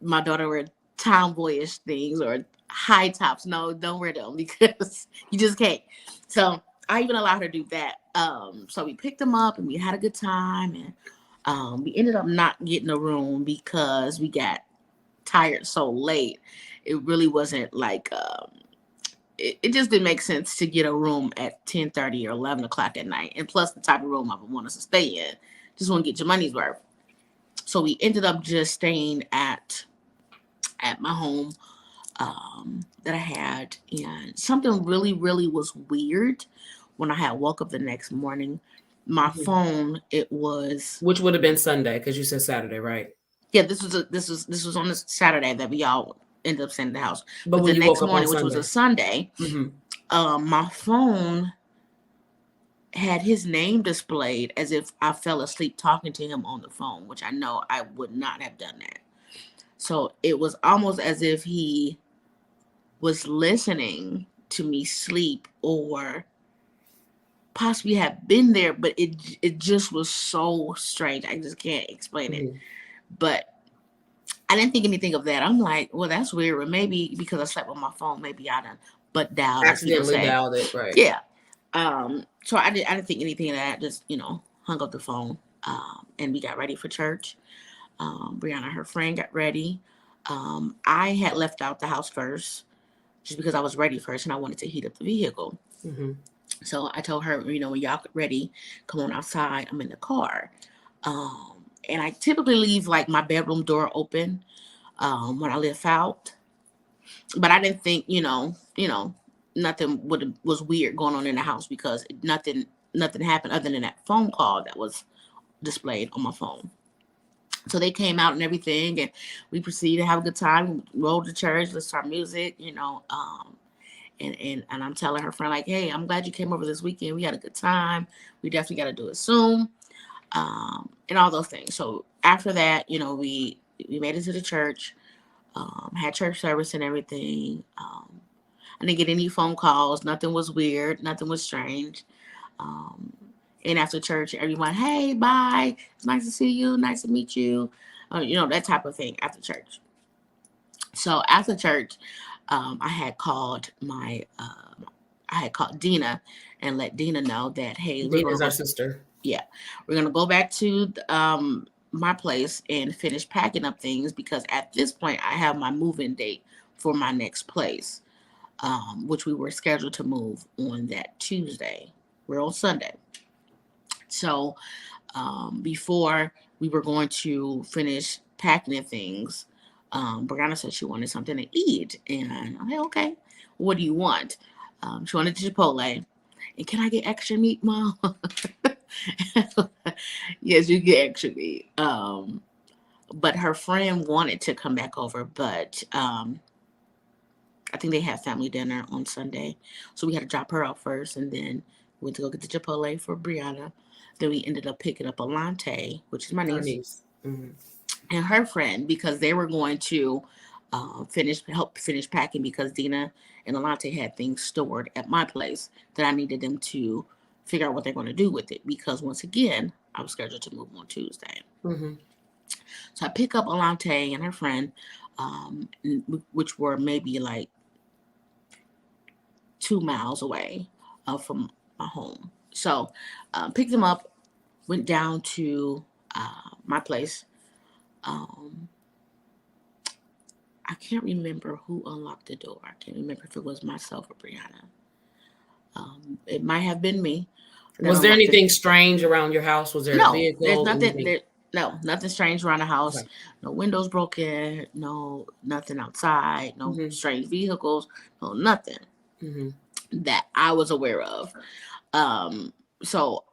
my daughter wear tomboyish things or high tops. No, don't wear them because you just can't. So I even allowed her to do that. So we picked them up and we had a good time, and we ended up not getting a room because we got tired so late. It really wasn't like it just didn't make sense to get a room at 10:30 or 11 o'clock at night. And plus the type of room I would want us to stay in. Just want to get your money's worth. So we ended up just staying at my home that I had. And something really, really was weird when I had woke up the next morning. My phone, it was, which would have been Sunday because you said Saturday, right? yeah, this was on this Saturday that we all ended up staying at the house. But the when you next woke up morning, on which was a Sunday, my phone had his name displayed as if I fell asleep talking to him on the phone, which I know I would not have done that. So it was almost as if he was listening to me sleep or possibly have been there, but it just was so strange. I just can't explain it. But I didn't think anything of that. I'm like, well, that's weird. Or maybe because I slept on my phone, maybe I done but dialed, as people accidentally say. dialed it, right? Yeah. So I didn't think anything of that. Just, hung up the phone. And we got ready for church. Brianna, her friend, got ready. I had left out the house first just because I was ready first and I wanted to heat up the vehicle. So I told her, when y'all get ready, come on outside. I'm in the car. And I typically leave like my bedroom door open when I live out. But I didn't think, nothing was weird going on in the house because nothing happened other than that phone call that was displayed on my phone. So they came out and everything, and we proceeded to have a good time. We rolled to church, listened to our music, and I'm telling her friend like, hey, I'm glad you came over this weekend. We had a good time. We definitely got to do it soon, and all those things. So after that, we made it to the church, had church service and everything. I didn't get any phone calls. Nothing was weird. Nothing was strange. And after church, everyone, hey, bye. It's nice to see you. Nice to meet you. That type of thing after church. So after church, I had called Dina and let Dina know that, hey, Dina's our sister. Yeah, we're gonna go back to my place and finish packing up things because at this point I have my move-in date for my next place, which we were scheduled to move on that Tuesday. We're on Sunday. So before we were going to finish packing the things, Brianna said she wanted something to eat. And I'm like, okay, what do you want? She wanted Chipotle. And can I get extra meat, Mom? Yes, you get extra meat. But her friend wanted to come back over, but I think they had family dinner on Sunday. So we had to drop her off first and then went to go get the Chipotle for Brianna. Then we ended up picking up Alante, which is my niece. And her friend, because they were going to help finish packing because Dina and Alante had things stored at my place that I needed them to figure out what they're going to do with it because once again, I was scheduled to move on Tuesday. So I pick up Alante and her friend, which were maybe like 2 miles away from my home. So picked them up, went down to my place. I can't remember who unlocked the door. I can't remember if it was myself or Brianna. It might have been me. Was there anything strange around your house? Was there a vehicle? There's nothing. No, nothing strange around the house. Okay. No windows broken. No, nothing outside. No strange vehicles. No, nothing that I was aware of. So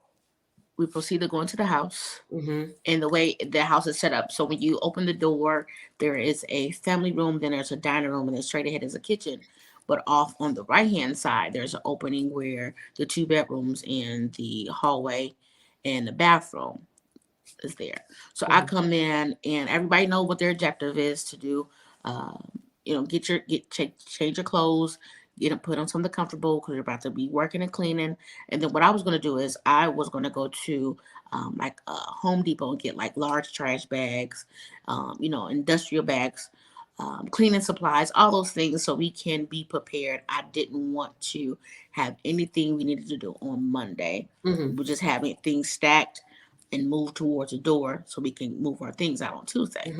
we proceeded to go into the house, and the way the house is set up. So when you open the door, there is a family room, then there's a dining room, and then straight ahead is a kitchen. But off on the right-hand side, there's an opening where the 2 bedrooms and the hallway and the bathroom is there. So I come in, and everybody knows what their objective is to do. Change your clothes, put on something comfortable because you're about to be working and cleaning. And then what I was going to do is I was going to go to like Home Depot and get like large trash bags, industrial bags, cleaning supplies, all those things so we can be prepared. I didn't want to have anything we needed to do on Monday. We're just having things stacked and move towards the door so we can move our things out on Tuesday.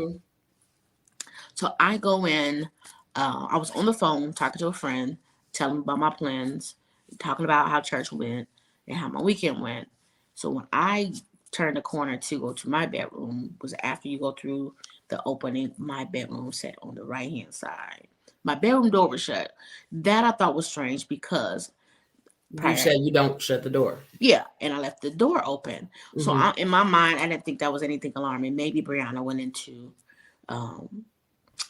So I go in. I was on the phone talking to a friend, telling him about my plans, talking about how church went and how my weekend went. So when I turned the corner to go to my bedroom, was after you go through the opening, my bedroom sat on the right-hand side. My bedroom door was shut. That I thought was strange because you said you don't shut the door. Yeah, and I left the door open. So in my mind, I didn't think that was anything alarming. Maybe Brianna went into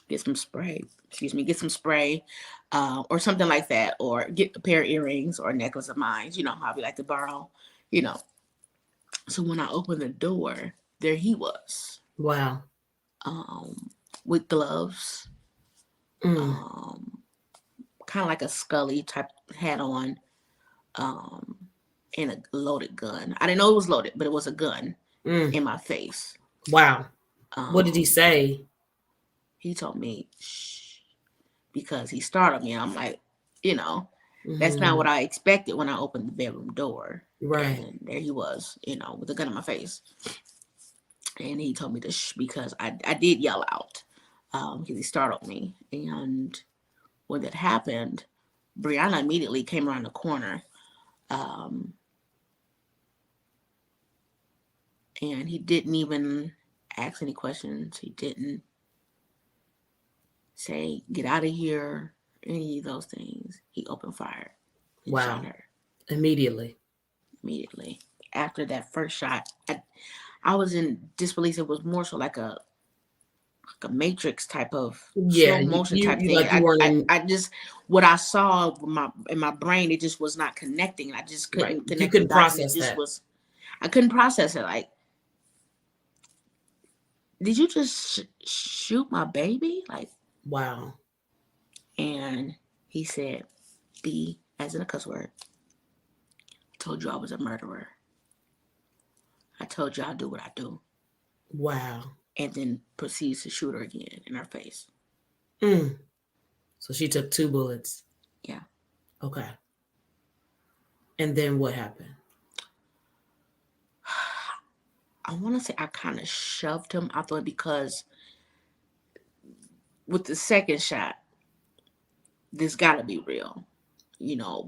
get some spray, or something like that, or get a pair of earrings or a necklace of mine, how we like to borrow, So when I opened the door, there he was. Wow. With gloves, kind of like a Scully type hat on, and a loaded gun. I didn't know it was loaded, but it was a gun in my face. Wow. What did he say? He told me, shh, because he startled me. I'm like, that's not what I expected when I opened the bedroom door. Right. And there he was, with a gun in my face. And he told me to shh because I did yell out because he startled me. And when that happened, Brianna immediately came around the corner. And he didn't even ask any questions. He didn't say, get out of here, any of those things. He opened fire. He shot her. Immediately. After that first shot, I was in disbelief. It was more so like a Matrix type of slow motion type thing. Like I just, what I saw in my brain, it just was not connecting. I just couldn't connect. You couldn't process that. I couldn't process it. Like, did you just shoot my baby? Like, wow. And he said, B, as in a cuss word, I told you I was a murderer. I told you I'll do what I do. Wow. And then proceeds to shoot her again in her face. So she took 2 bullets. Yeah. Okay. And then what happened? I want to say I kind of shoved him out the way because with the second shot, this got to be real,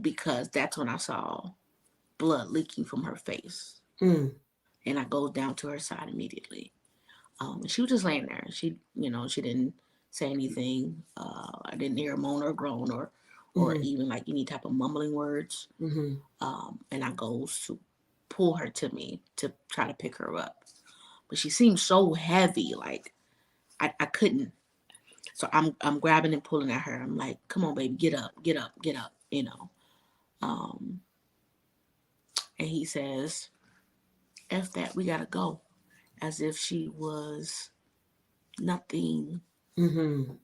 because that's when I saw blood leaking from her face. And I go down to her side immediately. She was just laying there. She, she didn't say anything. I didn't hear a moan or groan or even like any type of mumbling words. And I goes to pull her to me to try to pick her up. But she seemed so heavy, like I couldn't. So I'm grabbing and pulling at her. I'm like, come on, baby, get up. And he says, F that, we gotta go. As if she was nothing. And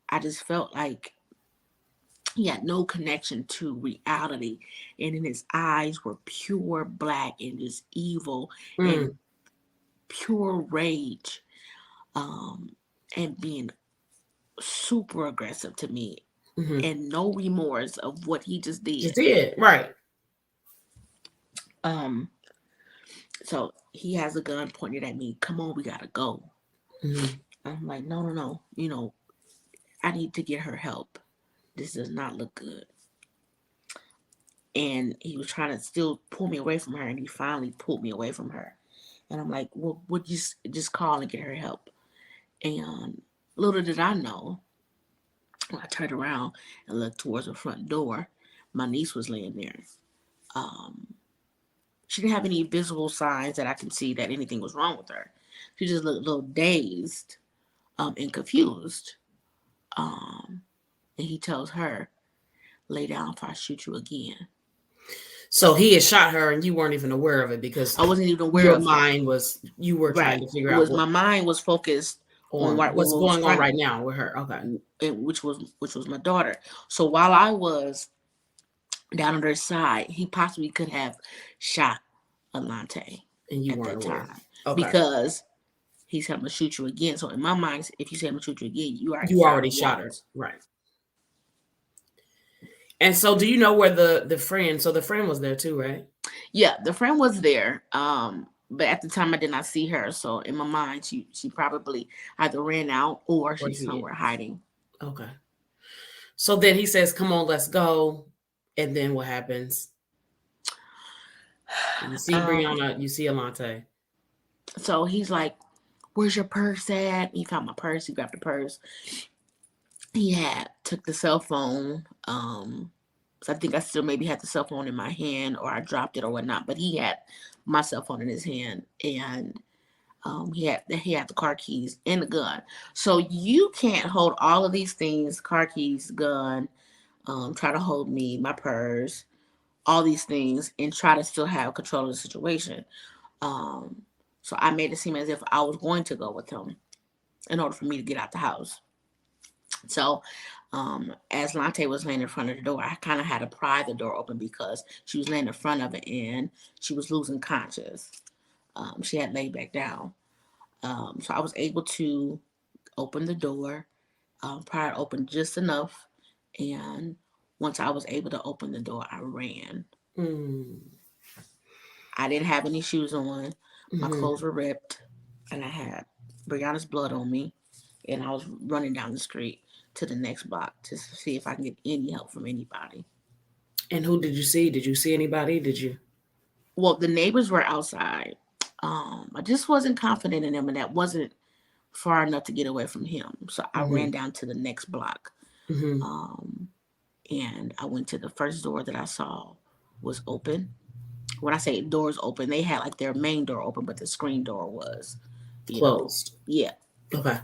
I just felt like he had no connection to reality. And in his eyes were pure black and just evil and pure rage. And being super aggressive to me. And no remorse of what he just did. Just did, right. So he has a gun pointed at me. Come on, we gotta go. I'm like, no. I need to get her help. This does not look good. And he was trying to still pull me away from her, and he finally pulled me away from her. And I'm like, well, would you just call and get her help? And little did I know, when I turned around and looked towards the front door, my niece was laying there. She didn't have any visible signs that I could see that anything was wrong with her. She just looked a little dazed and confused. And he tells her, lay down if I shoot you again. So he had shot her and you weren't even aware of it because I wasn't even aware your of mind was, you were trying to figure out. My mind was focused on what what's was going on fronting, right now with her? Okay. and which was my daughter. So while I was down on their side, he possibly could have shot Alante And you at weren't that aware. time Okay. because he said, "I'm gonna shoot you again." So in my mind, if you say I'm gonna shoot you again, you already You shot already her shot her. once. Right. And so do you know where the friend, so the friend was there too, right? Yeah, the friend was there. But at the time I did not see her. So in my mind, she probably either ran out or Or she's he somewhere hiding. Okay. So then he says, "Come on, let's go." And then what happens? You see Um, Brianna, you see Alante. so he's like, "Where's your purse at?" He found my purse. He grabbed the purse. He had took the cell phone. So I think I still maybe had the cell phone in my hand, or I dropped it or whatnot. But he had my cell phone in his hand, and he had the car keys and the gun. So you can't hold all of these things: car keys, gun, try to hold me, my purse, all these things, and try to still have control of the situation. Um, so I made it seem as if I was going to go with him in order for me to get out the house. So, as Lante was laying in front of the door, I kind of had to pry the door open because she was laying in front of it and she was losing conscious. She had laid back down. So I was able to open the door, pry it open just enough. And once I was able to open the door, I ran. Mm. I didn't have any shoes on. My Mm-hmm. clothes were ripped, and I had Brianna's blood on me. And I was running down the street to the next block to see if I can get any help from anybody. And who did you see? Did you see anybody? Did you? Well, the neighbors were outside. I just wasn't confident in them, and that wasn't far enough to get away from him. So I Mm-hmm. ran down to the next block. Mm-hmm. Um, and I went to the first door that I saw was open. When I say doors open, they had like their main door open, but the screen door was, Closed. yeah. Okay.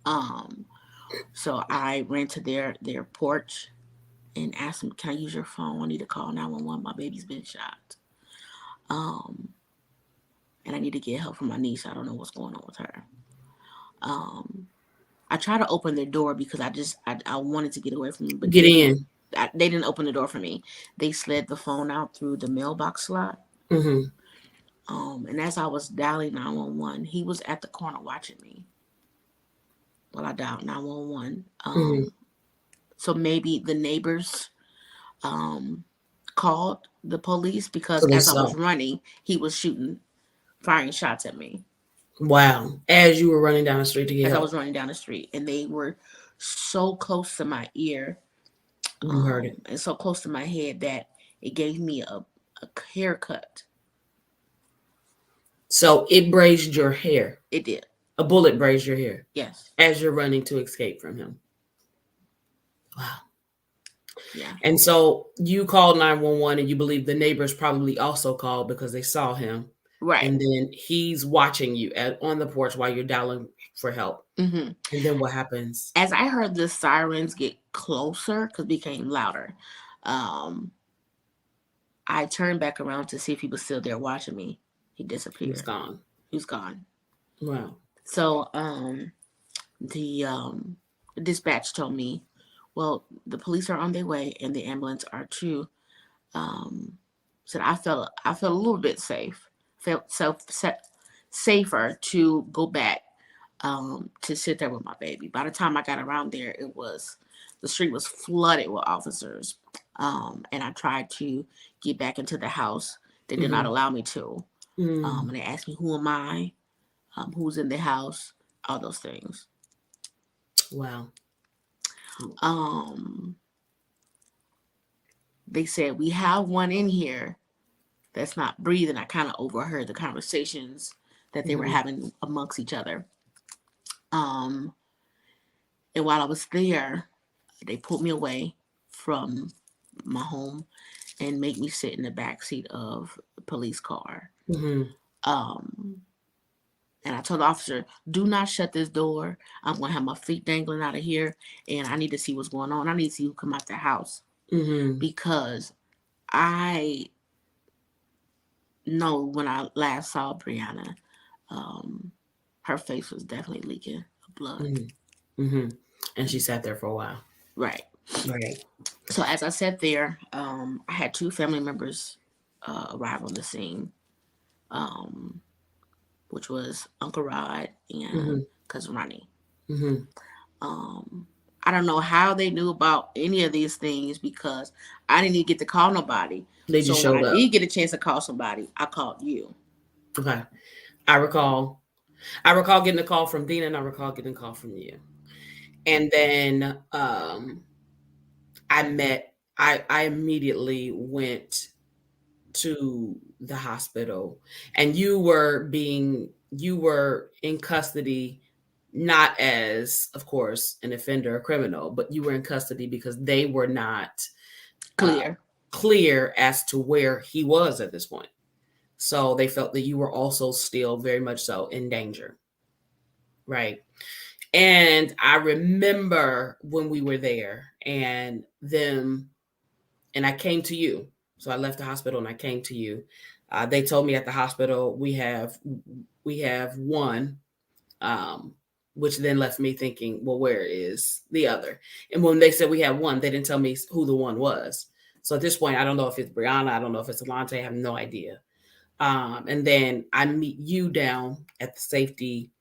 Um, so I ran to their porch and asked them, "Can I use your phone? I need to call 911. My baby's been shot. Um, and I need to get help from my niece. I don't know what's going on with her." Um, I tried to open their door because I wanted to get away from them, but Get in. they didn't open the door for me. They slid the phone out through the mailbox slot. Mm-hmm. And as I was dialing 911, he was at the corner watching me while I dialed 911. Mm-hmm. So maybe the neighbors called the police because So they as I saw. was running, he was firing shots at me Wow. As you were running down the street to get as I help, was running down the street, and they were so close to my ear, you heard it. and so close to my head that it gave me a haircut. So it grazed your hair. It did. A bullet grazed your hair Yes. as you're running to escape from him. Wow. Yeah. And so you called 911 and you believe the neighbors probably also called because they saw him. Right. And then he's watching you on the porch while you're dialing for help. Mm-hmm. And then what happens? As I heard the sirens get closer, because it became louder, I turned back around to see if he was still there watching me. He disappeared. He was gone. He was gone. Wow. So the dispatch told me, well, the police are on their way and the ambulance are too. Said I felt a little bit safer to go back to sit there with my baby. By the time I got around there, the street was flooded with officers, and I tried to get back into the house. They did not allow me to, and they asked me, "Who am I? Who's in the house?" All those things. Wow. They said, "We have one in here that's not breathing." I kind of overheard the conversations that they were having amongst each other. And while I was there, they pulled me away from my home and made me sit in the back seat of the police car. And I told the officer, "Do not shut this door. I'm going to have my feet dangling out of here, and I need to see what's going on. I need to see who come out the house." Because I know when I last saw Brianna, her face was definitely leaking blood. Mm-hmm. And she sat there for a while. Right. Right. So as I sat there, I had two family members arrive on the scene, um, which was Uncle Rod and Mm-hmm. Cousin Ronnie. Mm-hmm. Um, I don't know how they knew about any of these things because I didn't even get to call nobody. They So just when I showed up. did get a chance to call somebody, I called you. Okay. I recall. I recall getting a call from Dina, and I recall getting a call from you. And then I met. I immediately went to the hospital, and you were in custody, not as, of course, an offender or criminal, but you were in custody because they were not uh, Clear. clear as to where he was at this point. So they felt that you were also still very much so in danger, right? And I remember when we were there and them, and I came to you. So I left the hospital and I came to you. They told me at the hospital we have one, um, which then left me thinking, well, where is the other? And when they said we had one, they didn't tell me who the one was. So at this point, I don't know if it's Brianna, I don't know if it's Alante, I have no idea. And then I meet you down at the safety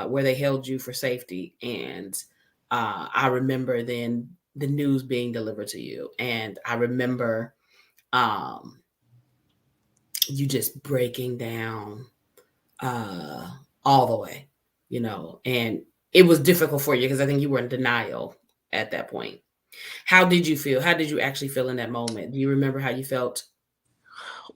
where they held you for safety, and I remember then the news being delivered to you, and I remember um, you just breaking down uh, all the way, and it was difficult for you because I think you were in denial at that point. How did you feel? How did you actually feel in that moment? Do you remember how you felt?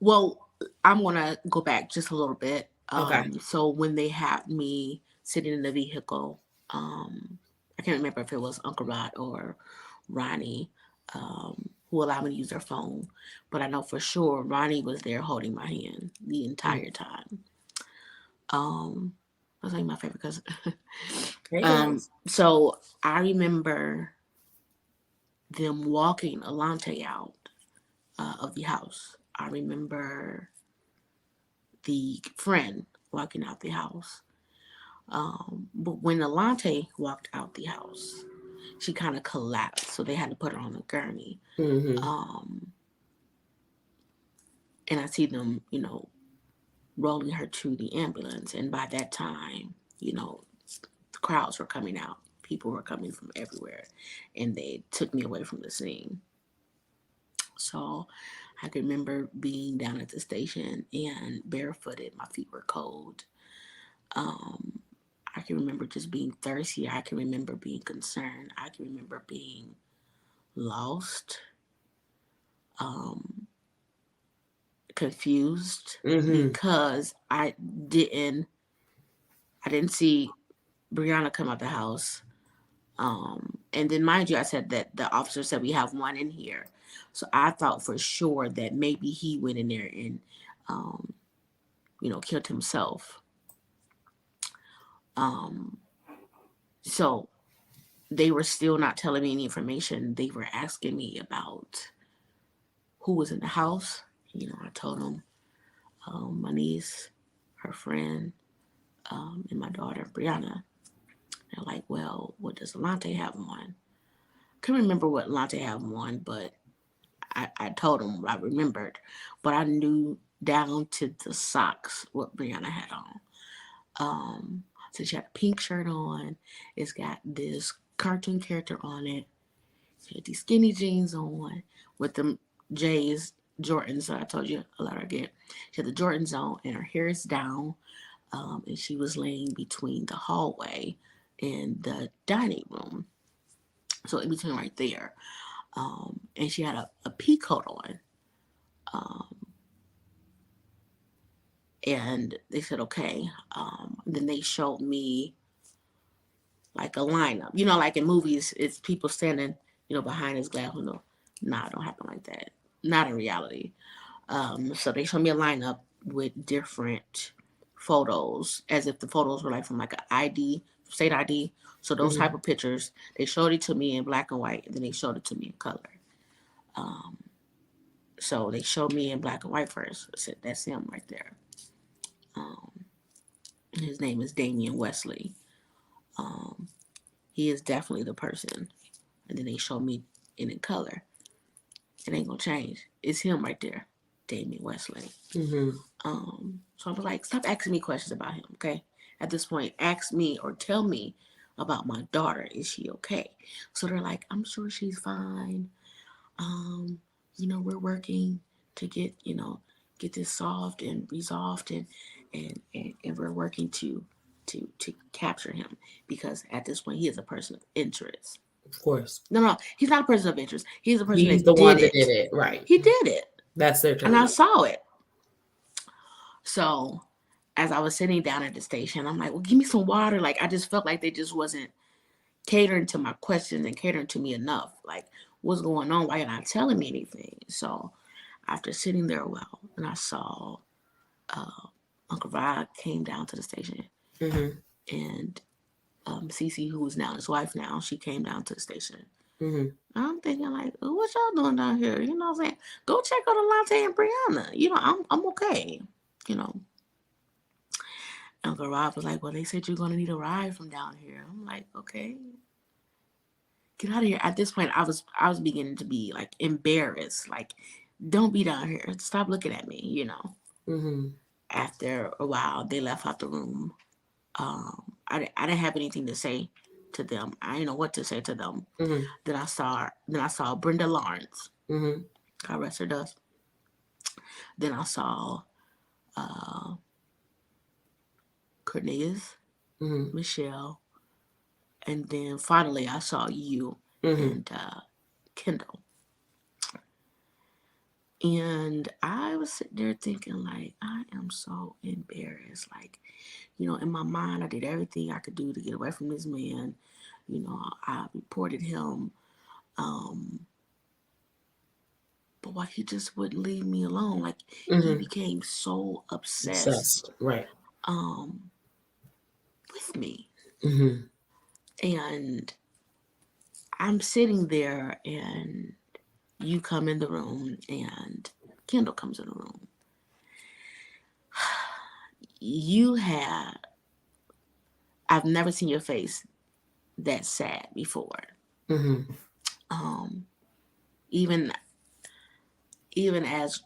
Well, I'm gonna go back just a little bit. Okay. So when they had me sitting in the vehicle, I can't remember if it was Uncle Rod or Ronnie, who allowed me to use their phone, but I know for sure Ronnie was there holding my hand the Mm. entire time. Um, I was like my favorite cousin. Hey guys. So I remember them walking Alante out of the house. I remember the friend walking out the house. But when Alante walked out the house, she kind of collapsed, so they had to put her on a gurney. Mm-hmm. Um, and I see them, rolling her to the ambulance. And by that time, the crowds were coming out. People were coming from everywhere, and they took me away from the scene. So I can remember being down at the station and barefooted. My feet were cold. Um, I can remember just being thirsty. I can remember being concerned. I can remember being lost, um, confused Mm-hmm. because didn't I didn't see Brianna come out the house. And then mind you, I said that the officer said we have one in here. So I thought for sure that maybe he went in there and um, killed himself. Um, so they were still not telling me any information. They were asking me about who was in the house. I told them my niece, her friend, and my daughter, Brianna. They're like, well, what does Alante have on? Couldn't remember what Alante had on, but I told them I remembered. But I knew down to the socks what Brianna had on. So she had a pink shirt on. It's got this cartoon character on it. She had these skinny jeans on with them J's, Jordans that I told you a lot I get. She had the Jordans on and her hair is down. And she was laying between the hallway and the dining room. So in between right there. And she had a pea coat on. Um, and they said, okay. Then they showed me like a lineup. Like in movies, it's people standing, behind this glass window. Nah, it don't happen like that. Not in reality. So they showed me a lineup with different photos, as if the photos were like from like an ID, state ID. So those type Mm-hmm. of pictures, they showed it to me in black and white, and then they showed it to me in color. Um, so they showed me in black and white first. I said, that's him right there. Um, his name is Damian Wesley. he is definitely the person. And then they showed me in color. It ain't gonna change. It's him right there, Damien Wesley. Mm-hmm. So I was like, stop asking me questions about him, okay? At this point, ask me or tell me about my daughter. Is she okay? So they're like, I'm sure she's fine. We're working to get this solved and resolved, and we're working to capture him, because at this point he is a person of interest. Of course. No, he's not a person of interest. He's a person He's that the one did that did it, right? He did it. That's their And I target. saw it. So as I was sitting down at the station, I'm like, well, give me some water. Like, I just felt like they just wasn't catering to my questions and catering to me enough. Like, what's going on? Why you're not telling me anything? So after sitting there a while, and I saw Uncle Rod came down to the station, Mm-hmm. and Cece, who is now his wife now, she came down to the station. Mm-hmm. I'm thinking like, oh, what y'all doing down here? You know what I'm saying? Go check on Alante and Brianna. I'm okay. Uncle Rob was like, well, they said you're going to need a ride from down here. I'm like, okay. Get out of here. At this point, I was beginning to be like embarrassed. Like, don't be down here. Stop looking at me, Mm-hmm. After a while, they left out the room. I didn't have anything to say to them. I didn't know what to say to them. Mm-hmm. Then I saw Brenda Lawrence. Mm-hmm. God rest her dust. Then I saw Cornelius, Mm-hmm. Michelle, and then finally I saw you and Kendall. And I was sitting there thinking, like, I am so embarrassed. Like, in my mind, I did everything I could do to get away from this man. I reported him. But why he just wouldn't leave me alone. Like, he became so obsessed. Right. With me. Mm-hmm. And I'm sitting there, and you come in the room, and Kendall comes in the room. I've never seen your face that sad before. Mm-hmm. Even as,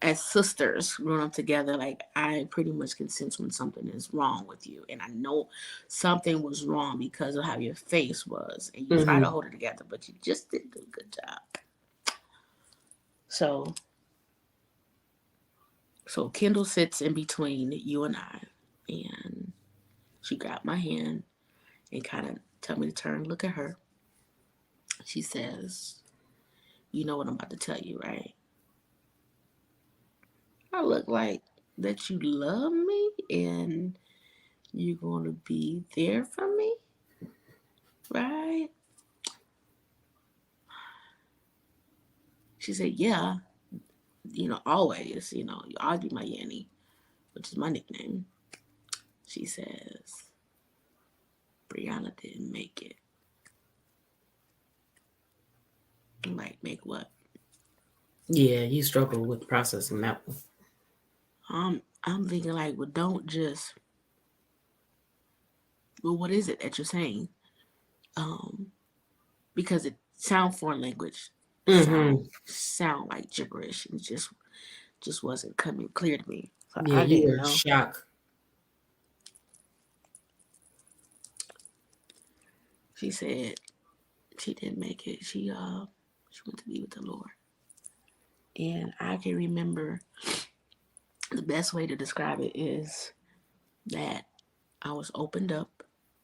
as sisters growing up together, like, I pretty much can sense when something is wrong with you. And I know something was wrong because of how your face was. And you try to hold it together, but you just didn't do a good job. So Kendall sits in between you and I, and she grabbed my hand and kind of told me to turn and look at her. She says, you know what I'm about to tell you, right? I look like that you love me and you're going to be there for me, right? She said, yeah, always, you always be my Yanny, which is my nickname. She says, Brianna didn't make it. I'm like, make what? Yeah, you struggle with processing that one. I'm thinking like, well, don't just. Well, what is it that you're saying? Because it sound foreign language, sound like gibberish, and just wasn't coming clear to me. So Yeah, I you didn't were in know. shock. She said she didn't make it. She went to be with the Lord. And I can remember the best way to describe it is that I was opened up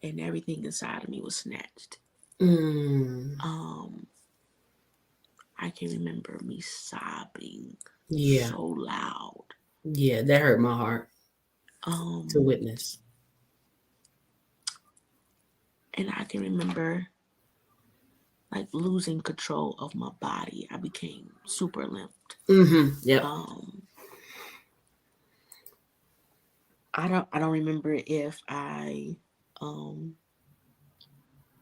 and everything inside of me was snatched. I can remember me sobbing so loud. Yeah, that hurt my heart to witness. And I can remember like losing control of my body. I became super limped. Yep. I don't remember if I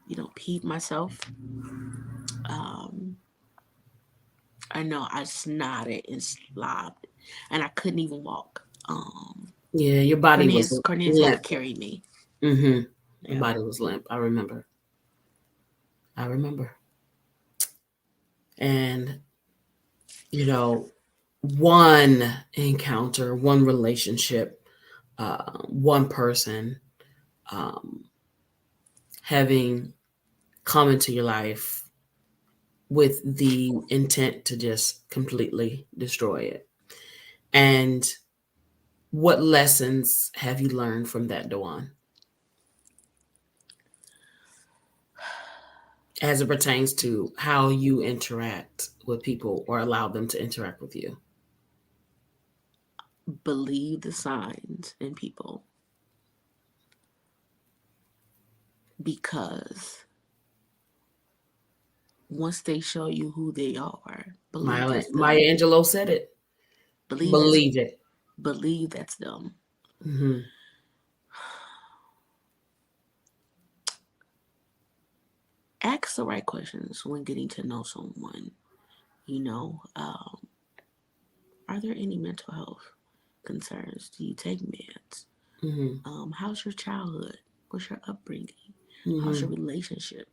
peed myself. I know I snotted and slobbed, and I couldn't even walk. Yeah, your body was Cornelius had limp. to carry me. Your body was limp. I remember. I remember. And, you know, one encounter, one relationship, one person um, having come into your life with the intent to just completely destroy it. And what lessons have you learned from that, Dawan, as it pertains to how you interact with people or allow them to interact with you? Believe the signs in people, because once they show you who they are, believe Maya, that's Maya them. Angelou said it. Believe that's Believe it. believe that's them. Mm-hmm. Ask the right questions when getting to know someone. You know, are there any mental health concerns? Do you take meds? Mm-hmm. How's your childhood? What's your upbringing? How's Mm-hmm. your relationship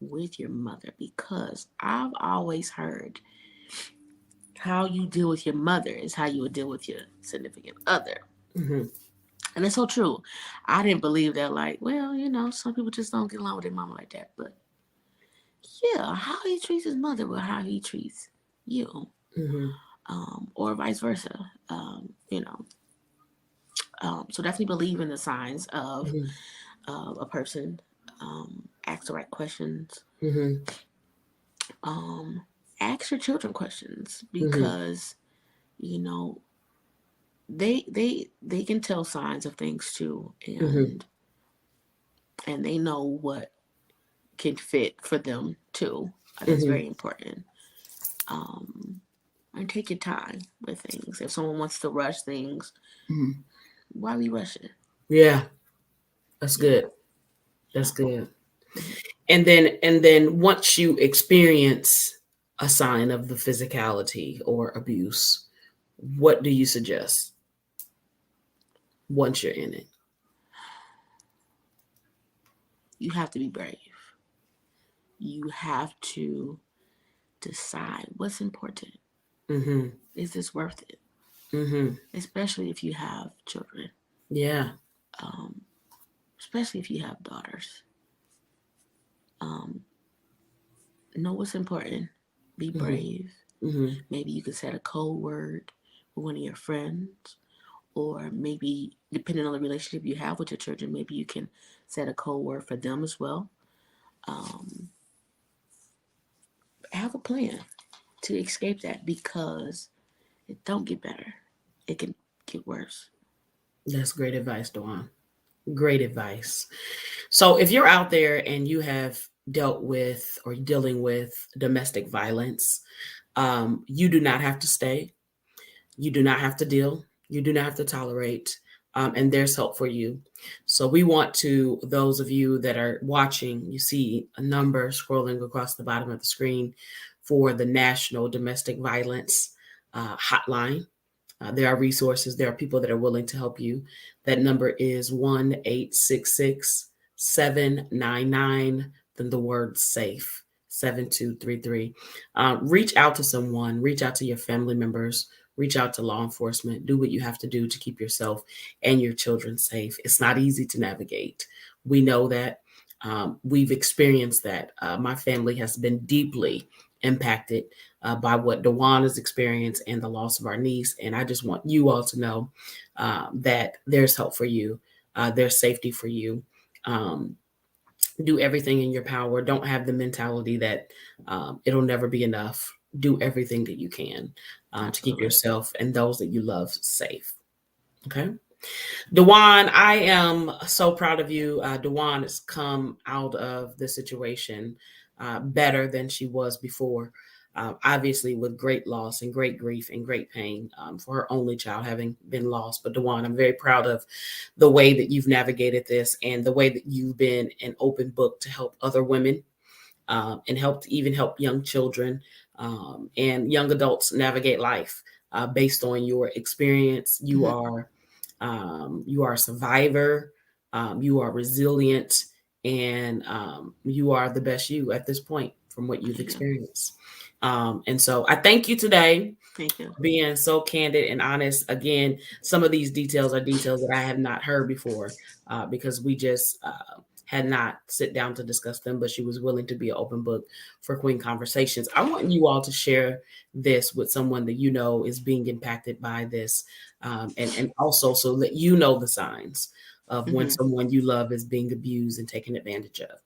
with your mother? Because I've always heard how you deal with your mother is how you would deal with your significant other. Mm-hmm. And it's so true. I didn't believe that, like, well, some people just don't get along with their mama like that. But yeah, how he treats his mother with how he treats you, Mm-hmm. or vice versa. So definitely believe in the signs of Mm-hmm. a person. Ask the right questions. Mm-hmm. Um, Ask your children questions, Mm-hmm. because you know they can tell signs of things too, Mm-hmm. and they know what can fit for them too. That's Mm-hmm. very important. Um, and take your time with things. If someone wants to rush things, Mm-hmm. why we rush it? Yeah, that's Yeah, good. That's yeah. good. And then once you experience a sign of the physicality or abuse, what do you suggest once you're in it? You have to be brave. You have to decide what's important. Mm-hmm. Is this worth it? Mm-hmm. Especially if you have children. Yeah. Um, Especially if you have daughters. Um, know what's important. Be Mm-hmm. brave. Mm-hmm. Maybe you could set a code word with one of your friends, or maybe depending on the relationship you have with your children, maybe you can set a code word for them as well. Um, have a plan to escape that, because it don't get better. It can get worse. That's great advice, Dawn. Great advice. So if you're out there and you have dealt with or dealing with domestic violence, you do not have to stay. You do not have to deal. You do not have to tolerate. And there's help for you. So we want to, those of you that are watching, you see a number scrolling across the bottom of the screen for the National Domestic Violence Hotline. There are resources. There are people that are willing to help you. That number is 1-866-799, then the word safe, 7233. Reach out to someone, reach out to your family members, reach out to law enforcement, do what you have to do to keep yourself and your children safe. It's not easy to navigate. We know that. We've experienced that. My family has been deeply impacted by what Dawan has experienced and the loss of our niece. And I just want you all to know that there's help for you, there's safety for you. Um, do everything in your power. Don't have the mentality that it'll never be enough. Do everything that you can to keep Absolutely. yourself and those that you love safe. Okay. Dawan, I am so proud of you. Dawan has come out of the situation better than she was before. Obviously, with great loss and great grief and great pain for her only child having been lost. But Dawan, I'm very proud of the way that you've navigated this and the way that you've been an open book to help other women and help to even help young children and young adults navigate life based on your experience. You Mhm. are you are a survivor. You are resilient, and you are the best you at this point from what you've experienced. And so I thank you today. Thank you. Being so candid and honest. Again, some of these details are details that I have not heard before because we just had not sit down to discuss them, but she was willing to be an open book for Queen Conversations. I want you all to share this with someone that you know is being impacted by this, and also so that you know the signs of when someone you love is being abused and taken advantage of.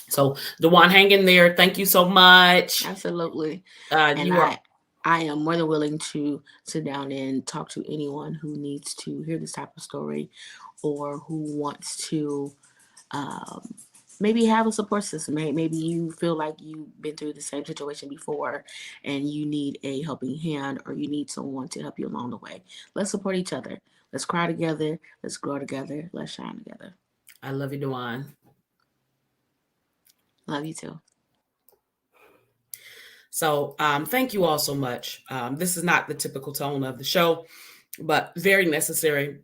So, Dawan, hang in there. Thank you so much. Absolutely. I am more than willing to sit down and talk to anyone who needs to hear this type of story or who wants to maybe have a support system. Maybe you feel like you've been through the same situation before and you need a helping hand or you need someone to help you along the way. Let's support each other. Let's cry together. Let's grow together. Let's shine together. I love you, Dawan. Love you too. So thank you all so much. This is not the typical tone of the show, but very necessary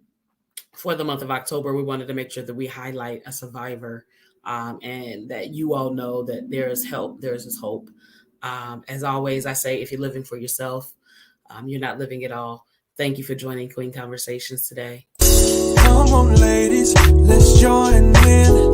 for the month of October. We wanted to make sure that we highlight a survivor and that you all know that there is help, there is hope. As always, I say, if you're living for yourself, you're not living at all. Thank you for joining Queen Conversations today. Come on, ladies, let's join in.